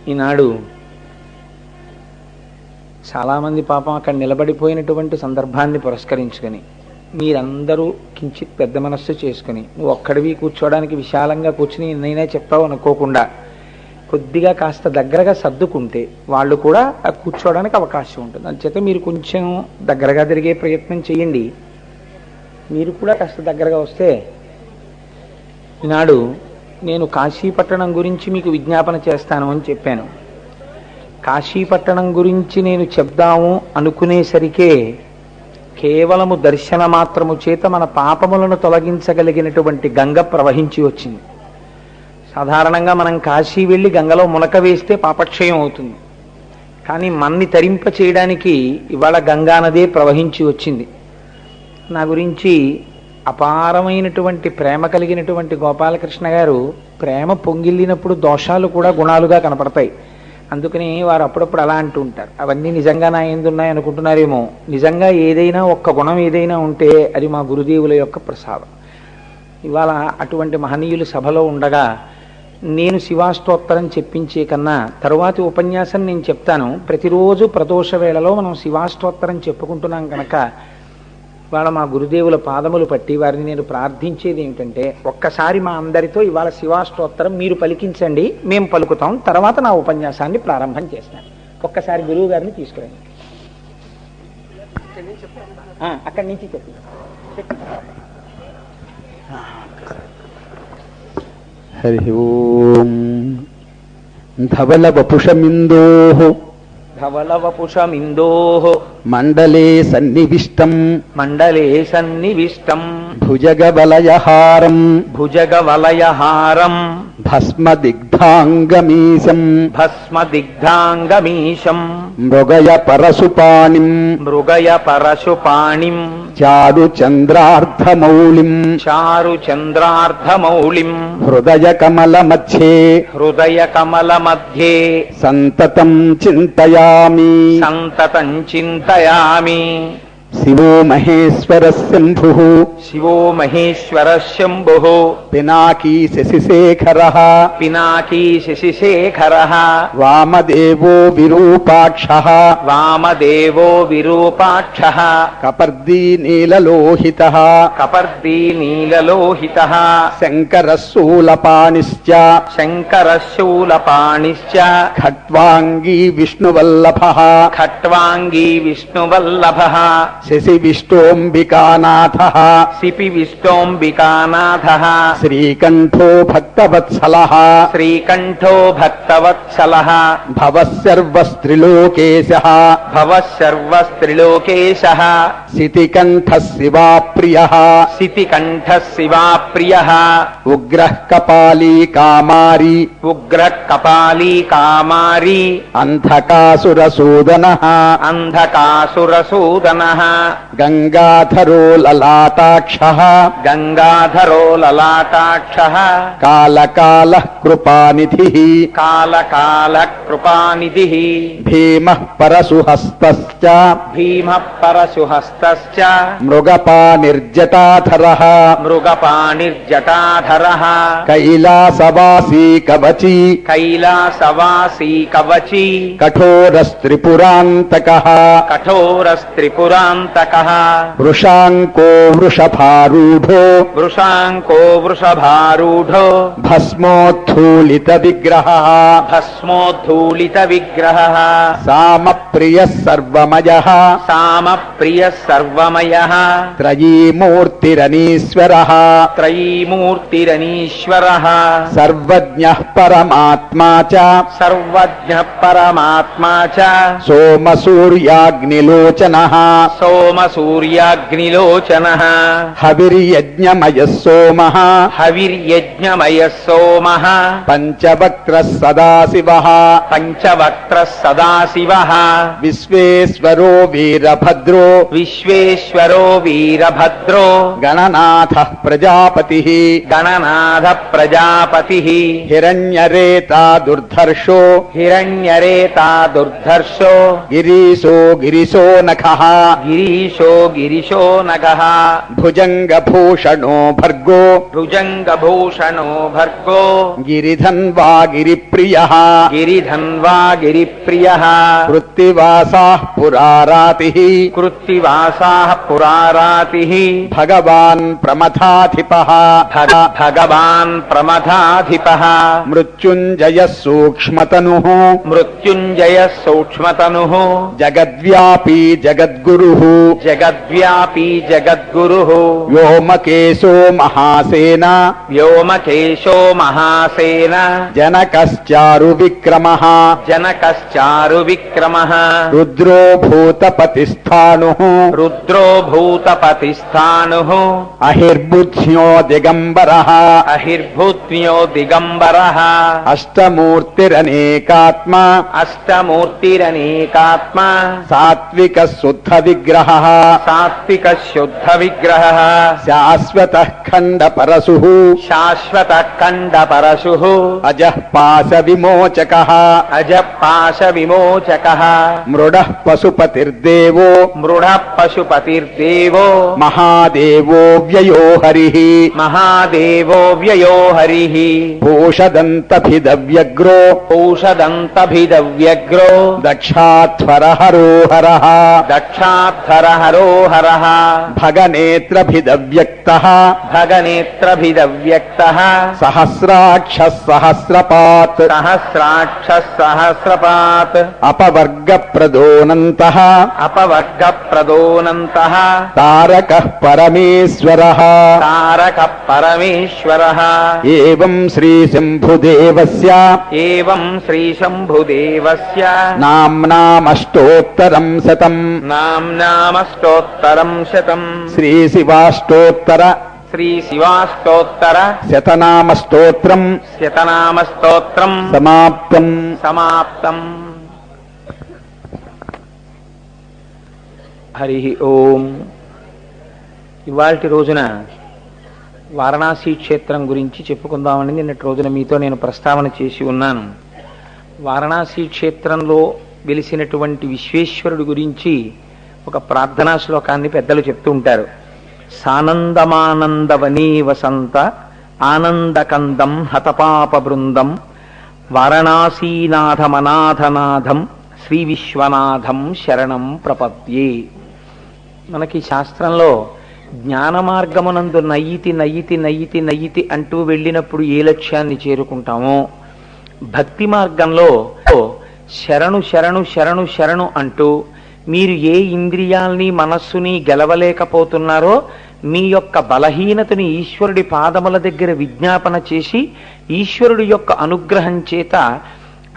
ఈనాడు చాలామంది పాపం అక్కడ నిలబడిపోయినటువంటి సందర్భాన్ని పురస్కరించుకొని మీరందరూ కించిత్ పెద్ద మనస్సు చేసుకుని నువ్వు ఒక్కడివి కూర్చోవడానికి విశాలంగా కూర్చుని నేనే చెప్తావు అనుకోకుండా కొద్దిగా కాస్త దగ్గరగా సర్దుకుంటే వాళ్ళు కూడా కూర్చోవడానికి అవకాశం ఉంటుంది. అందుచేత మీరు కొంచెం దగ్గరగా తిరిగే ప్రయత్నం చేయండి. మీరు కూడా కాస్త దగ్గరగా వస్తే. ఈనాడు నేను కాశీపట్టణం గురించి మీకు విజ్ఞాపన చేస్తాను అని చెప్పాను. కాశీపట్టణం గురించి నేను చెప్దాము అనుకునేసరికే కేవలము దర్శన మాత్రము చేత మన పాపములను తొలగించగలిగినటువంటి గంగ ప్రవహించి వచ్చింది. సాధారణంగా మనం కాశీ వెళ్ళి గంగలో మునక వేస్తే పాపక్షయం అవుతుంది. కానీ మన్ని తరింప చేయడానికి ఇవాళ గంగానదే ప్రవహించి వచ్చింది. నా గురించి అపారమైనటువంటి ప్రేమ కలిగినటువంటి గోపాలకృష్ణ గారు ప్రేమ పొంగిల్లినప్పుడు దోషాలు కూడా గుణాలుగా కనపడతాయి. అందుకని వారు అప్పుడప్పుడు అలా అంటూ ఉంటారు. అవన్నీ నిజంగా నా ఎందున్నాయి అనుకుంటున్నారేమో. నిజంగా ఏదైనా ఒక్క గుణం ఏదైనా ఉంటే అది మా గురుదేవుల యొక్క ప్రసాదం. ఇవాళ అటువంటి మహనీయులు సభలో ఉండగా నేను శివాష్టోత్తరం చెప్పించే కన్నా తరువాతి ఉపన్యాసం నేను చెప్తాను. ప్రతిరోజు ప్రదోష వేళలో మనం శివాష్టోత్తరం చెప్పుకుంటున్నాం కనుక ఇవాళ మా గురుదేవుల పాదములు పట్టి వారిని నేను ప్రార్థించేది ఏమిటంటే ఒక్కసారి మా అందరితో ఇవాళ శివాష్టోత్తరం మీరు పలికించండి, మేము పలుకుతాం, తర్వాత నా ఉపన్యాసాన్ని ప్రారంభం చేస్తాను. ఒక్కసారి గురువు గారిని తీసుకురండి. అక్కడి నుంచి చెప్పి హరి ఓం ధవల వపుషమిందోః ధవలవపుషమిందోః మండలే సన్నివిష్టం భుజగవలయహారం భస్మదిగ్ధాంగమీశం మృగయ పరశుపాణిం చారుచంద్రార్ధమౌళిం హృదయ కమల మధ్యే సంతతం చింతయామి శివో మహేశ్వర శంభుః పినాకీ శశిశేఖరః వామదేవో విరూపాక్షః కపర్దీ నీలలోహితః శంకరః శూలపాణిశ్చ ఖట్వాంగీ విష్ణువల్లభః శశి విష్టోంబికానాథః శ్రీకంఠో భక్తవత్సలః భవః సర్వస్త్రిలోకేశః శితికంఠః శివాప్రియః ఉగ్రః కపాలీ కామారీ అంధకాసురసూదనః గంగాధరో లలాటాక్షః కాలకాలః కృపానిధిః భీమః పరశుహస్తశ్చ మృగపానిర్జటాధరః కైలాసవాసీ కవచీ కఠోరస్త్రిపురాంతకః వృషాంకో వృషభారూఢో భస్మోద్ధూళిత విగ్రహః సామప్రియః సర్వమయః త్రయీమూర్తిరనీశ్వరః సర్వజ్ఞః పరమాత్మా చ సోమసూర్యాగ్నిలోచనః హవిర్యజ్ఞమయః సోమః పంచవక్త్రః సదాశివః విశ్వేశ్వరో వీరభద్రో గణనాథః ప్రజాపతిః హిరణ్యరేతా దుర్ధర్షో గిరీశో నఖః గిరీశో గిరిశో నగః భుజంగభూషణో భర్గో భుజంగభూషణో భర్గో గిరిధన్వా గిరిప్రియః గిరిధన్వా గిరిప్రియః వృత్తివాసాః పురారాతిః కృత్తివాసాః పురారాతిః భగవాన్ ప్రమథాధిపః భగవాన్ ప్రమథాధిపః మృత్యుంజయః సూక్ష్మతనుః మృత్యుంజయః సూక్ష్మతనుః జగద్వ్యాపీ జగద్గురుః జగద్వ్యాపీ జగద్గురుః వ్యోమకేశో మహాసేన వ్యోమకేశో మహాసేన జనకశ్చారు విక్రమః జనకశ్చారు విక్రమః రుద్రో భూతపతిస్థాణుః రుద్రో భూతపతిస్థాణుః అహిర్బుద్ధ్యో దిగంబరః అహిర్భూత్న్యో దిగంబరః అష్టమూర్తిరనేకాత్మ అష్టమూర్తిరనేకాత్మ సాత్విక శుద్ధ విగ్రహః సాత్విక శుద్ధ విగ్రహః శాశ్వతః ఖండ పరశుః శాశ్వత ఖండ పరశుః అజః పాశ విమోచకః అజపాశ విమోచకః మృడః పశుపతిర్దేవో మృఢ పశుపతిర్దేవో మహాదేవో వ్యయో హరిః మహాదేవో వ్యయో హరిః భూషదంతభిదవ్యగ్రో ఔషదంతభిదవ్యగ్రో దక్షాధ్వరహరో హరః దక్షాధర హరో హరః భగనేత్రభిదవ్యక్తః భగనేత్రభిదవ్యక్తః సహస్రాక్ష సహస్రపాత్ సహస్రాక్ష సహస్రపాత్ అపవర్గ ప్రదోనంతః అపవర్గ ప్రదోనంతః తారకః పరమేశ్వరః తారక పరమేశ్వరః ఏవం శ్రీ శంభుదేవస్య ఏవం శ్రీ శంభుదేవస్య నామ్నామష్టోత్తరం శతం నామ్నామష్టోత్తరం శతం శ్రీ శివాష్టోత్తర శ్రీ శివాష్టోత్తర శతనామ స్తోత్రం శతనామ స్తోత్రం సమాప్తం. సమాప్తం. హరి ఓం. ఇవాల్టి రోజున వారణాసి క్షేత్రం గురించి చెప్పుకుందామని నిన్నటి రోజున మీతో నేను ప్రస్తావన చేసి ఉన్నాను. వారణాసి క్షేత్రంలో వెలిసినటువంటి విశ్వేశ్వరుడు గురించి ఒక ప్రార్థనా శ్లోకాన్ని పెద్దలు చెప్తూ ఉంటారు. సానందమానందవనీ వసంత ఆనందకందం హతపాప బృందం వారణాసీనాథమనాథనాథం శ్రీ విశ్వనాథం శరణం ప్రపద్యే. మనకి శాస్త్రంలో జ్ఞాన మార్గమునందు నయ్యితి నయ్యితి నయ్యితి నయ్యితి అంటూ వెళ్ళినప్పుడు ఏ లక్ష్యాన్ని చేరుకుంటామో, భక్తి మార్గంలో శరణు శరణు శరణు శరణు అంటూ మీరు ఏ ఇంద్రియాల్ని మనస్సుని గెలవలేకపోతున్నారో మీ యొక్క బలహీనతని ఈశ్వరుడి పాదముల దగ్గర విజ్ఞాపన చేసి ఈశ్వరుడి యొక్క అనుగ్రహం చేత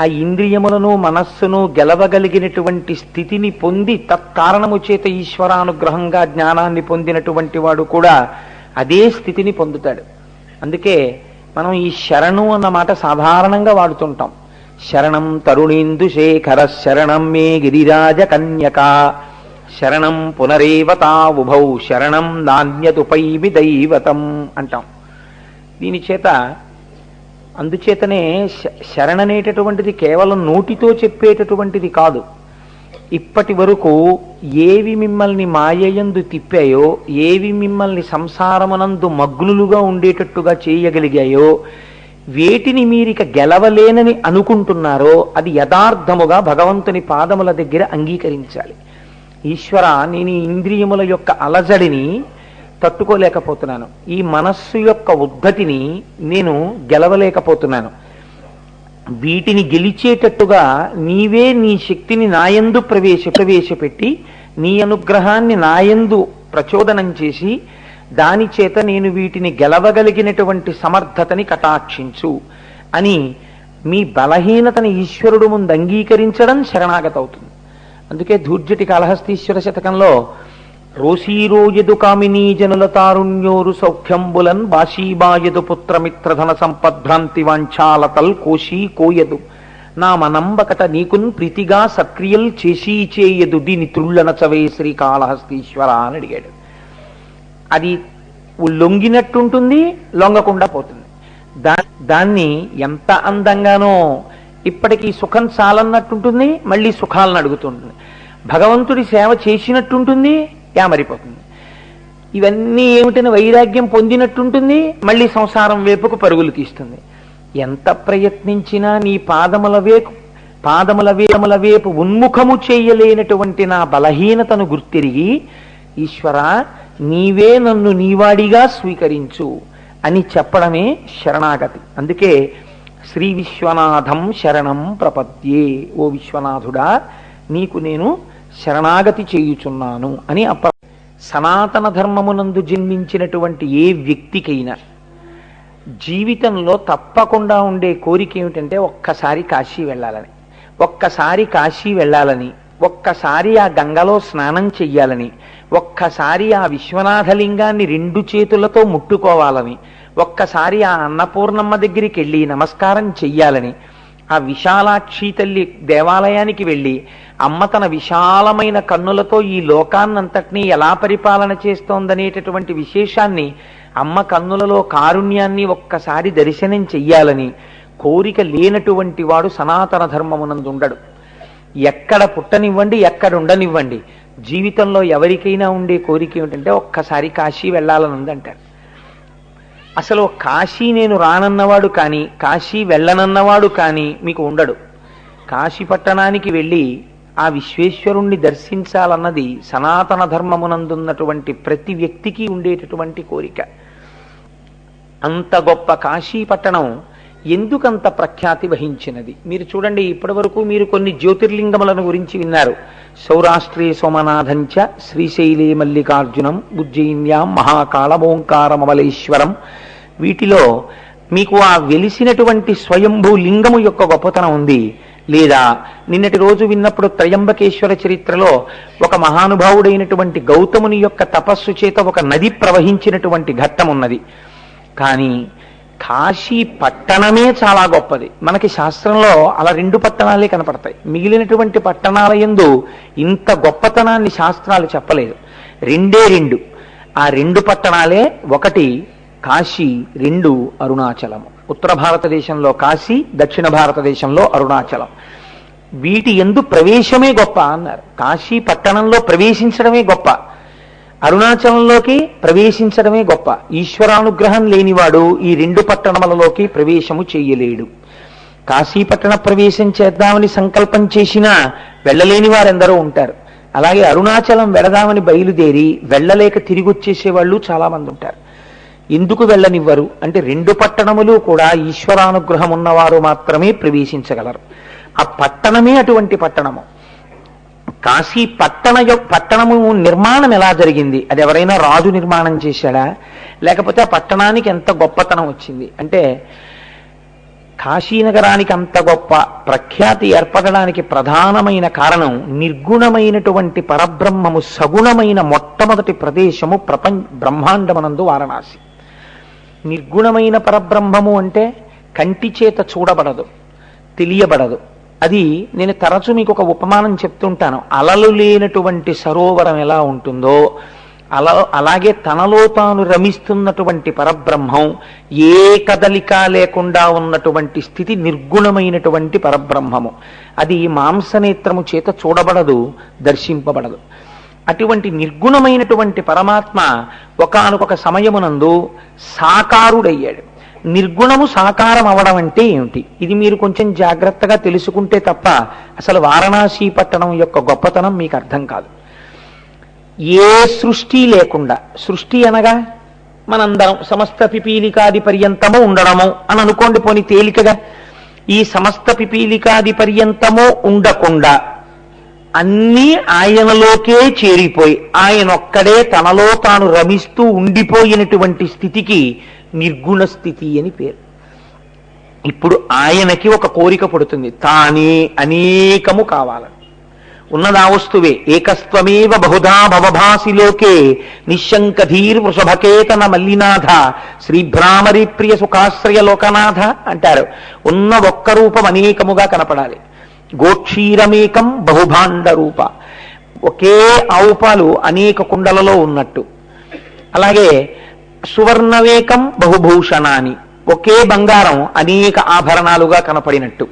ఆ ఇంద్రియములను మనస్సును గెలవగలిగినటువంటి స్థితిని పొంది తత్కారణము చేత ఈశ్వరానుగ్రహంగా జ్ఞానాన్ని పొందినటువంటి వాడు కూడా అదే స్థితిని పొందుతాడు. అందుకే మనం ఈ శరణు అన్న మాట సాధారణంగా వాడుతుంటాం. శరణం తరుణేందు శేఖర శరణం మే గిరిరాజ కన్యక శరణం పునరేవతా ఉభౌ శరణం నాణ్యతుపైమి దైవతం అంటాం. దీని చేత అందుచేతనే శరణనేటటువంటిది కేవలం నోటితో చెప్పేటటువంటిది కాదు. ఇప్పటి వరకు ఏవి మిమ్మల్ని మాయయందు తిప్పాయో, ఏవి మిమ్మల్ని సంసారమునందు మగ్నులుగా ఉండేటట్టుగా చేయగలిగాయో, వేటిని మీరిక గెలవలేనని అనుకుంటున్నారో అది యథార్థముగా భగవంతుని పాదముల దగ్గర అంగీకరించాలి. ఈశ్వర, నేను ఈ ఇంద్రియముల యొక్క అలజడిని తట్టుకోలేకపోతున్నాను, ఈ మనస్సు యొక్క ఉద్ధతిని నేను గెలవలేకపోతున్నాను, వీటిని గెలిచేటట్టుగా నీవే నీ శక్తిని నాయందు ప్రవేశపెట్టి నీ అనుగ్రహాన్ని నాయందు ప్రచోదనం చేసి దాని చేత నేను వీటిని గెలవగలిగినటువంటి సమర్థతని కటాక్షించు అని మీ బలహీనతని ఈశ్వరుడు ముందు అంగీకరించడం శరణాగత అవుతుంది. అందుకే ధూర్జటి కాళహస్తీశ్వర శతకంలో రోసీరోయదు కామినీ జనుల తారుణ్యోరు సౌఖ్యంబులన్ బాషీబాయదు పుత్రమిత్రధన సంపద్భ్రాంతి వాంఛాలతల్ కోశీ కోయదు నా మనంబకట నీకున్ ప్రీతిగా సక్రియల్ చేసీ చేయదు దీని త్రుళ్ళనచవే శ్రీకాళహస్తీశ్వర అని అడిగాడు. అది లొంగినట్టుంటుంది, లొంగకుండా పోతుంది. దాన్ని ఎంత అందంగానో ఇప్పటికీ సుఖం చాలన్నట్టుంటుంది, మళ్ళీ సుఖాలను అడుగుతుంటుంది. భగవంతుడి సేవ చేసినట్టుంటుంది, యామరిపోతుంది. ఇవన్నీ ఏమిటని వైరాగ్యం పొందినట్టుంటుంది, మళ్ళీ సంసారం వైపుకు పరుగులు తీస్తుంది. ఎంత ప్రయత్నించినా నీ పాదముల వేపు ఉన్ముఖము చేయలేనటువంటి నా బలహీనతను గుర్తిరిగి, ఈశ్వర నీవే నన్ను నీవాడిగా స్వీకరించు అని చెప్పడమే శరణాగతి. అందుకే శ్రీ విశ్వనాథం శరణం ప్రపద్యే, ఓ విశ్వనాథుడా నీకు నేను శరణాగతి చేయుచున్నాను అని సనాతన ధర్మమునందు జన్మించినటువంటి ఏ వ్యక్తికైనా జీవితంలో తప్పకుండా ఉండే కోరిక ఏమిటంటే ఒక్కసారి కాశీ వెళ్ళాలని, ఒక్కసారి కాశీ వెళ్ళాలని, ఒక్కసారి ఆ గంగలో స్నానం చెయ్యాలని, ఒక్కసారి ఆ విశ్వనాథలింగాన్ని 2 చేతులతో ముట్టుకోవాలని, ఒక్కసారి ఆ అన్నపూర్ణమ్మ దగ్గరికి వెళ్ళి నమస్కారం చెయ్యాలని, ఆ విశాలాక్షి తల్లి దేవాలయానికి వెళ్ళి అమ్మ తన విశాలమైన కన్నులతో ఈ లోకాన్నంతటినీ ఎలా పరిపాలన చేస్తోందనేటటువంటి విశేషాన్ని, అమ్మ కన్నులలో కారుణ్యాన్ని ఒక్కసారి దర్శనం చెయ్యాలని కోరిక లేనటువంటి వాడు సనాతన ధర్మమునందు ఉండడు. ఎక్కడ పుట్టనివ్వండి, ఎక్కడ ఉండనివ్వండి, జీవితంలో ఎవరికైనా ఉండే కోరిక ఏమిటంటే ఒక్కసారి కాశీ వెళ్ళాలని ఉందంటారు. అసలు కాశీ నేను రానన్నవాడు కానీ, కాశీ వెళ్ళనన్నవాడు కానీ మీకు ఉండడు. కాశీ పట్టణానికి వెళ్ళి ఆ విశ్వేశ్వరుణ్ణి దర్శించాలన్నది సనాతన ధర్మమునందున్నటువంటి ప్రతి వ్యక్తికి ఉండేటటువంటి కోరిక. అంత గొప్ప కాశీ పట్టణం ఎందుకంత ప్రఖ్యాతి వహించినది మీరు చూడండి. ఇప్పటి వరకు మీరు కొన్ని జ్యోతిర్లింగములను గురించి విన్నారు. సౌరాష్ట్రే సోమనాథంచ, శ్రీశైలే మల్లికార్జునం, ఉజ్జయిన్యాం మహాకాళమోంకారమమలేశ్వరం. వీటిలో మీకు ఆ వెలిసినటువంటి స్వయంభూ లింగము యొక్క గొప్పతనం ఉంది. లేదా నిన్నటి రోజు విన్నప్పుడు త్రయంబకేశ్వర చరిత్రలో ఒక మహానుభావుడైనటువంటి గౌతముని యొక్క తపస్సు చేత ఒక నది ప్రవహించినటువంటి ఘట్టం ఉన్నది. కానీ కాశీ పట్టణమే చాలా గొప్పది. మనకి శాస్త్రంలో అలా 2 పట్టణాలే కనపడతాయి. మిగిలినటువంటి పట్టణాల యందు ఇంత గొప్పతనాన్ని శాస్త్రాలు చెప్పలేదు. 2 ఆ 2 పట్టణాలే, 1 కాశీ, 2 అరుణాచలము. ఉత్తర భారతదేశంలో కాశీ, దక్షిణ భారతదేశంలో అరుణాచలం. వీటి యందు ప్రవేశమే గొప్ప అన్నారు. కాశీ పట్టణంలో ప్రవేశించడమే గొప్ప, అరుణాచలంలోకి ప్రవేశించడమే గొప్ప. ఈశ్వరానుగ్రహం లేనివాడు ఈ 2 పట్టణములలోకి ప్రవేశము చేయలేడు. కాశీపట్టణ ప్రవేశం చేద్దామని సంకల్పం చేసినా వెళ్ళలేని వారెందరో ఉంటారు. అలాగే అరుణాచలం వెళదామని బయలుదేరి వెళ్ళలేక తిరిగి వచ్చేసేవాళ్ళు చాలా మంది ఉంటారు. ఎందుకు వెళ్ళనివ్వరు అంటే 2 పట్టణములు కూడా ఈశ్వరానుగ్రహం ఉన్నవారు మాత్రమే ప్రవేశించగలరు. ఆ పట్టణమే అటువంటి పట్టణము. కాశీ పట్టణము నిర్మాణం ఎలా జరిగింది? అది ఎవరైనా రాజు నిర్మాణం చేశాడా? లేకపోతే ఆ పట్టణానికి ఎంత గొప్పతనం వచ్చింది అంటే, కాశీనగరానికి అంత గొప్ప ప్రఖ్యాతి ఏర్పడడానికి ప్రధానమైన కారణం నిర్గుణమైనటువంటి పరబ్రహ్మము సగుణమైన మొట్టమొదటి ప్రదేశము బ్రహ్మాండమనందు వారణాసి. నిర్గుణమైన పరబ్రహ్మము అంటే కంటి చేత చూడబడదు, తెలియబడదు. అది నేను తరచు మీకు ఒక ఉపమానం చెప్తుంటాను. అలలు లేనటువంటి సరోవరం ఎలా ఉంటుందో అలాగే తనలో తాను రమిస్తున్నటువంటి పరబ్రహ్మం, ఏ కదలిక లేకుండా ఉన్నటువంటి స్థితి నిర్గుణమైనటువంటి పరబ్రహ్మము. అది మాంసనేత్రము చేత చూడబడదు, దర్శింపబడదు. అటువంటి నిర్గుణమైనటువంటి పరమాత్మ ఒకానొక సమయమునందు సాకారుడయ్యాడు. నిర్గుణము సాకారం అవడం అంటే ఏమిటి? ఇది మీరు కొంచెం జాగ్రత్తగా తెలుసుకుంటే తప్ప అసలు వారణాసి పట్టణం యొక్క గొప్పతనం మీకు అర్థం కాదు. ఏ సృష్టి లేకుండా, సృష్టి అనగా మనందరం సమస్త పిపీలికాది పర్యంతము ఉండడము అని అనుకోండి. పోని తేలికగా ఈ సమస్త పిపీలికాది పర్యంతము ఉండకుండా అన్నీ ఆయనలోకే చేరిపోయి ఆయనొక్కడే తనలో తాను రమిస్తూ ఉండిపోయినటువంటి స్థితికి నిర్గుణ స్థితి అని పేరు. ఇప్పుడు ఆయనకి ఒక కోరిక పుడుతుంది, తానే అనేకము కావాలని. ఉన్నదా వస్తువే ఏకస్త్వమేవ బహుధా భవభాసిలోకే నిశంకధీర్ వృషభకేతన మల్లినాథ శ్రీభ్రామరి ప్రియ సుఖాశ్రయ లోకనాథ అంటారు. ఉన్న ఒక్క రూపం అనేకముగా కనపడాలి. గోక్షీరమేకం బహుభాండ రూప, ఒకే ఆవు పాలు అనేక కుండలలో ఉన్నట్టు. అలాగే సువర్ణవేకం బహుభూషణాని, ఒకే బంగారం అనేక ఆభరణాలుగా కనపడినట్టు.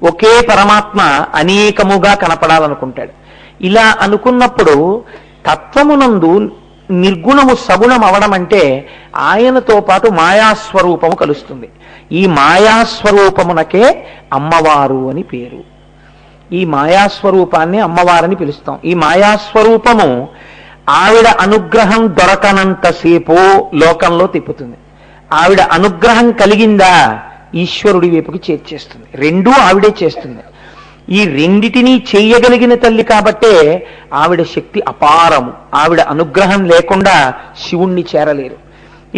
ఒకే పరమాత్మ అనేకముగా కనపడాలనుకుంటాడు. ఇలా అనుకున్నప్పుడు తత్వమునందు నిర్గుణము సగుణం అవడం అంటే ఆయనతో పాటు మాయాస్వరూపము కలుస్తుంది. ఈ మాయాస్వరూపమునకే అమ్మవారు అని పేరు. ఈ మాయాస్వరూపాన్ని అమ్మవారని పిలుస్తాం. ఈ మాయాస్వరూపము ఆవిడ అనుగ్రహం దొరకనంతసేపు లోకంలో తిప్పుతుంది. ఆవిడ అనుగ్రహం కలిగిందా ఈశ్వరుడి వైపుకి చేర్చేస్తుంది. రెండూ ఆవిడే చేస్తుంది. ఈ రెండిటినీ చెయ్యగలిగిన తల్లి కాబట్టే ఆవిడ శక్తి అపారము. ఆవిడ అనుగ్రహం లేకుండా శివుణ్ణి చేరలేరు.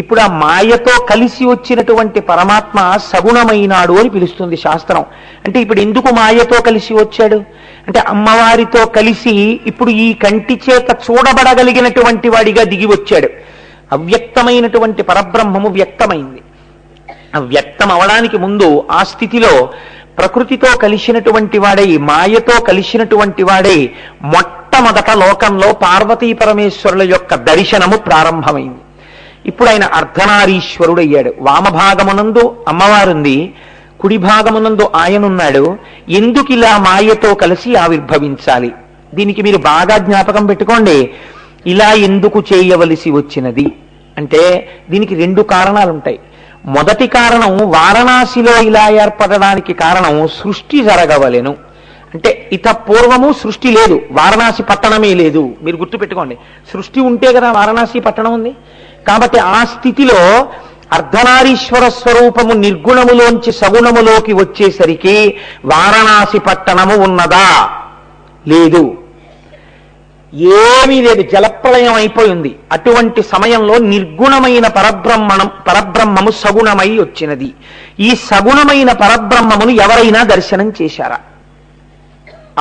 ఇప్పుడు ఆ మాయతో కలిసి వచ్చినటువంటి పరమాత్మ సగుణమైనాడు అని పిలుస్తుంది శాస్త్రం. అంటే ఇప్పుడు ఎందుకు మాయతో కలిసి వచ్చాడు అంటే అమ్మవారితో కలిసి ఇప్పుడు ఈ కంటి చేత చూడబడగలిగినటువంటి వాడిగా దిగి వచ్చాడు. అవ్యక్తమైనటువంటి పరబ్రహ్మము వ్యక్తమైంది. ఆ వ్యక్తం అవడానికి ముందు ఆ స్థితిలో ప్రకృతితో కలిసినటువంటి వాడై మాయతో కలిసినటువంటి వాడై మొట్టమొదట లోకంలో పార్వతీ పరమేశ్వరుల యొక్క దర్శనము ప్రారంభమైంది. ఇప్పుడు ఆయన అర్ధనారీశ్వరుడు అయ్యాడు. వామభాగమునందు అమ్మవారుంది, కుడి భాగమునందు ఆయనున్నాడు. ఎందుకు ఇలా మాయతో కలిసి ఆవిర్భవించాలి? దీనికి మీరు బాగా జ్ఞాపకం పెట్టుకోండి. ఇలా ఎందుకు చేయవలసి వచ్చినది అంటే దీనికి రెండు కారణాలుంటాయి. మొదటి కారణం వారణాసిలో ఇలా ఏర్పడడానికి కారణం సృష్టి జరగవలెను. అంటే ఇత పూర్వము సృష్టి లేదు, వారణాసి పట్టణమే లేదు. మీరు గుర్తుపెట్టుకోండి, సృష్టి ఉంటే కదా వారణాసి పట్టణం ఉంది. కాబట్టి ఆ స్థితిలో అర్ధనారీశ్వర స్వరూపము నిర్గుణములోంచి సగుణములోకి వచ్చేసరికి వారణాసి పట్టణము ఉన్నదా? లేదు, ఏమీ లేదు, జలప్రళయం అయిపోయింది. అటువంటి సమయంలో నిర్గుణమైన పరబ్రహ్మము సగుణమై వచ్చినది. ఈ సగుణమైన పరబ్రహ్మమును ఎవరైనా దర్శనం చేశారా?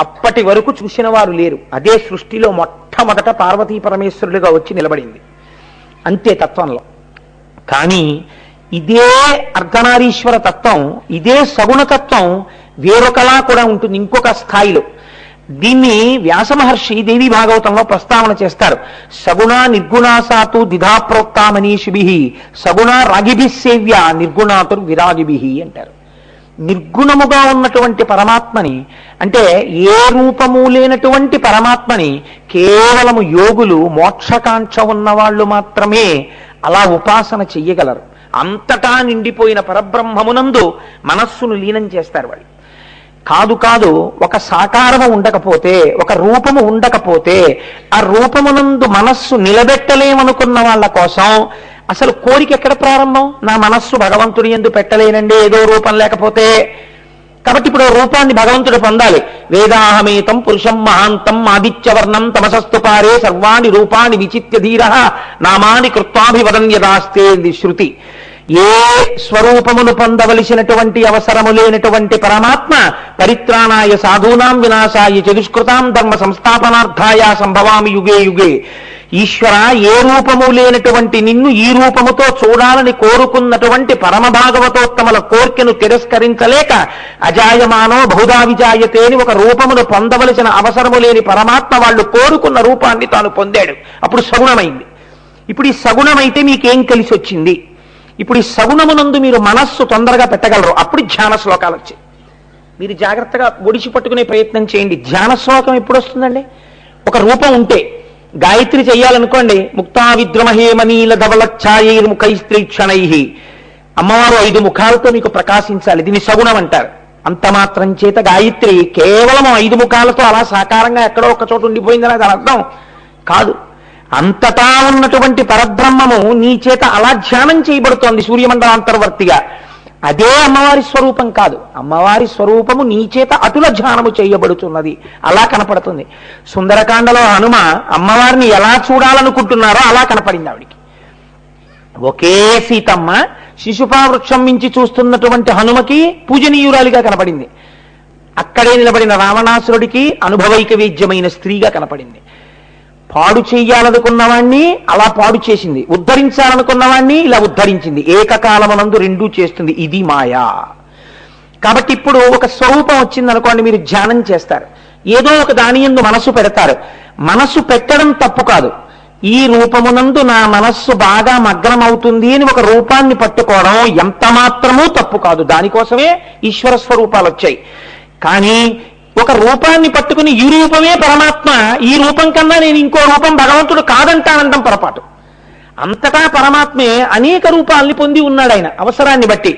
అప్పటి వరకు చూసిన వారు లేరు. అదే సృష్టిలో మొట్టమొదట పార్వతీ పరమేశ్వరులుగా వచ్చి నిలబడింది. అంతే తత్వంలో. కానీ ఇదే అర్ధనారీశ్వర తత్వం, ఇదే సగుణతత్వం వేరొకలా కూడా ఉంటుంది, ఇంకొక స్థాయిలో. దీన్ని వ్యాస మహర్షి దేవీ భాగవతంలో ప్రస్తావన చేస్తారు. సగుణ నిర్గుణాసాతు దిధా ప్రోక్తా మనీషిభి సగుణ రాగిభి సేవ్య నిర్గుణాతుర్ విరాగిభి అంటారు. నిర్గుణముగా ఉన్నటువంటి పరమాత్మని, అంటే ఏ రూపము లేనటువంటి పరమాత్మని కేవలము యోగులు, మోక్షకాంక్ష ఉన్నవాళ్లు మాత్రమే అలా ఉపాసన చెయ్యగలరు. అంతటా నిండిపోయిన పరబ్రహ్మమునందు మనస్సును లీనం చేస్తారు వాళ్ళు. కాదు, ఒక సాకారము ఉండకపోతే, ఒక రూపము ఉండకపోతే, ఆ రూపమునందు మనస్సు నిలబెట్టలేమనుకున్న వాళ్ళ కోసం అసలు కోరిక ఎక్కడ ప్రారంభం? నా మనస్సు భగవంతుడి యందు పెట్టలేనండి, ఏదో రూపం లేకపోతే. కాబట్టి ఇప్పుడు రూపాన్ని భగవంతుడు పొందాలి. వేదాహమేతం పురుషం మహాంతం ఆదిత్యవర్ణం తమసస్తు పారే సర్వాణి రూపాన్ని విచిత్య ధీర నామాని కృత్వాభివదన్యదాస్తే శృతి. ఏ స్వరూపమును పొందవలసినటువంటి అవసరము లేనటువంటి పరమాత్మ పరిత్రాణాయ సాధూనాం వినాశాయ చతుష్కృతాం ధర్మ సంస్థాపనార్థాయ సంభవామి యుగే యుగే. ఈశ్వర, ఏ రూపము లేనటువంటి నిన్ను ఈ రూపముతో చూడాలని కోరుకున్నటువంటి పరమ భాగవతోత్తముల కోర్కెను తిరస్కరించలేక అజాయమానో బహుదా విజాయతే అని ఒక రూపమును పొందవలసిన అవసరము లేని పరమాత్మ వాళ్ళు కోరుకున్న రూపాన్ని తాను పొందాడు. అప్పుడు సగుణమైంది. ఇప్పుడు ఈ సగుణమైతే మీకేం కలిసి వచ్చింది? ఇప్పుడు ఈ సగుణమునందు మీరు మనస్సు తొందరగా పెట్టగలరు. అప్పుడు ధ్యాన శ్లోకాలు వచ్చాయి. మీరు జాగ్రత్తగా ఒడిచి పట్టుకునే ప్రయత్నం చేయండి. ధ్యాన శ్లోకం ఎప్పుడు వస్తుందండి? ఒక రూపం ఉంటే, గాయత్రి చెయ్యాలనుకోండి, ముక్తా విద్రమహేమనీల ధవలఛాయైర్ముఖైస్త్రీక్షణై, అమ్మవారు 5 ముఖాలతో మీకు ప్రకాశించాలి. దీన్ని సగుణం అంటారు. అంత మాత్రం చేత గాయత్రి కేవలం 5 ముఖాలతో అలా సాకారంగా ఎక్కడో ఒక చోటు ఉండిపోయిందని దాని అర్థం కాదు. అంతటా ఉన్నటువంటి పరబ్రహ్మము నీ చేత అలా ధ్యానం చేయబడుతోంది సూర్యమండలాంతర్వర్తిగా. అదే అమ్మవారి స్వరూపం కాదు. అమ్మవారి స్వరూపము నీ చేత అటుల ధ్యానము చేయబడుతున్నది, అలా కనపడుతుంది. సుందరకాండలో హనుమ అమ్మవారిని ఎలా చూడాలనుకుంటున్నారో అలా కనపడింది ఆవిడికి. ఒకే సీతమ్మ శిశుపావృక్షం మించి చూస్తున్నటువంటి హనుమకి పూజనీయురాలిగా కనపడింది. అక్కడే నిలబడిన రావణాసురుడికి అనుభవైక వేద్యమైన స్త్రీగా కనపడింది. పాడు చెయ్యాలనుకున్నవాణ్ణి అలా పాడు చేసింది, ఉద్ధరించాలనుకున్నవాణ్ణి ఇలా ఉద్ధరించింది. ఏకకాలమునందు రెండూ చేస్తుంది. ఇది మాయా. కాబట్టి ఇప్పుడు ఒక స్వరూపం వచ్చిందనుకోండి, మీరు ధ్యానం చేస్తారు, ఏదో ఒక దాని యందు మనసు పెడతారు. మనసు పెట్టడం తప్పు కాదు. ఈ రూపమునందు నా మనస్సు బాగా మగ్నమవుతుంది అని ఒక రూపాన్ని పట్టుకోవడం ఎంత మాత్రమూ తప్పు కాదు. దానికోసమే ఈశ్వర స్వరూపాలు వచ్చాయి. కానీ ఒక రూపాన్ని పట్టుకుని ఈ రూపమే పరమాత్మ, ఈ రూపం కన్నా నేను ఇంకో రూపం భగవంతుడు కాదంటానంటాం పొరపాటు. అంతటా పరమాత్మే అనేక రూపాల్ని పొంది ఉన్నాడు ఆయన అవసరాన్ని బట్టి.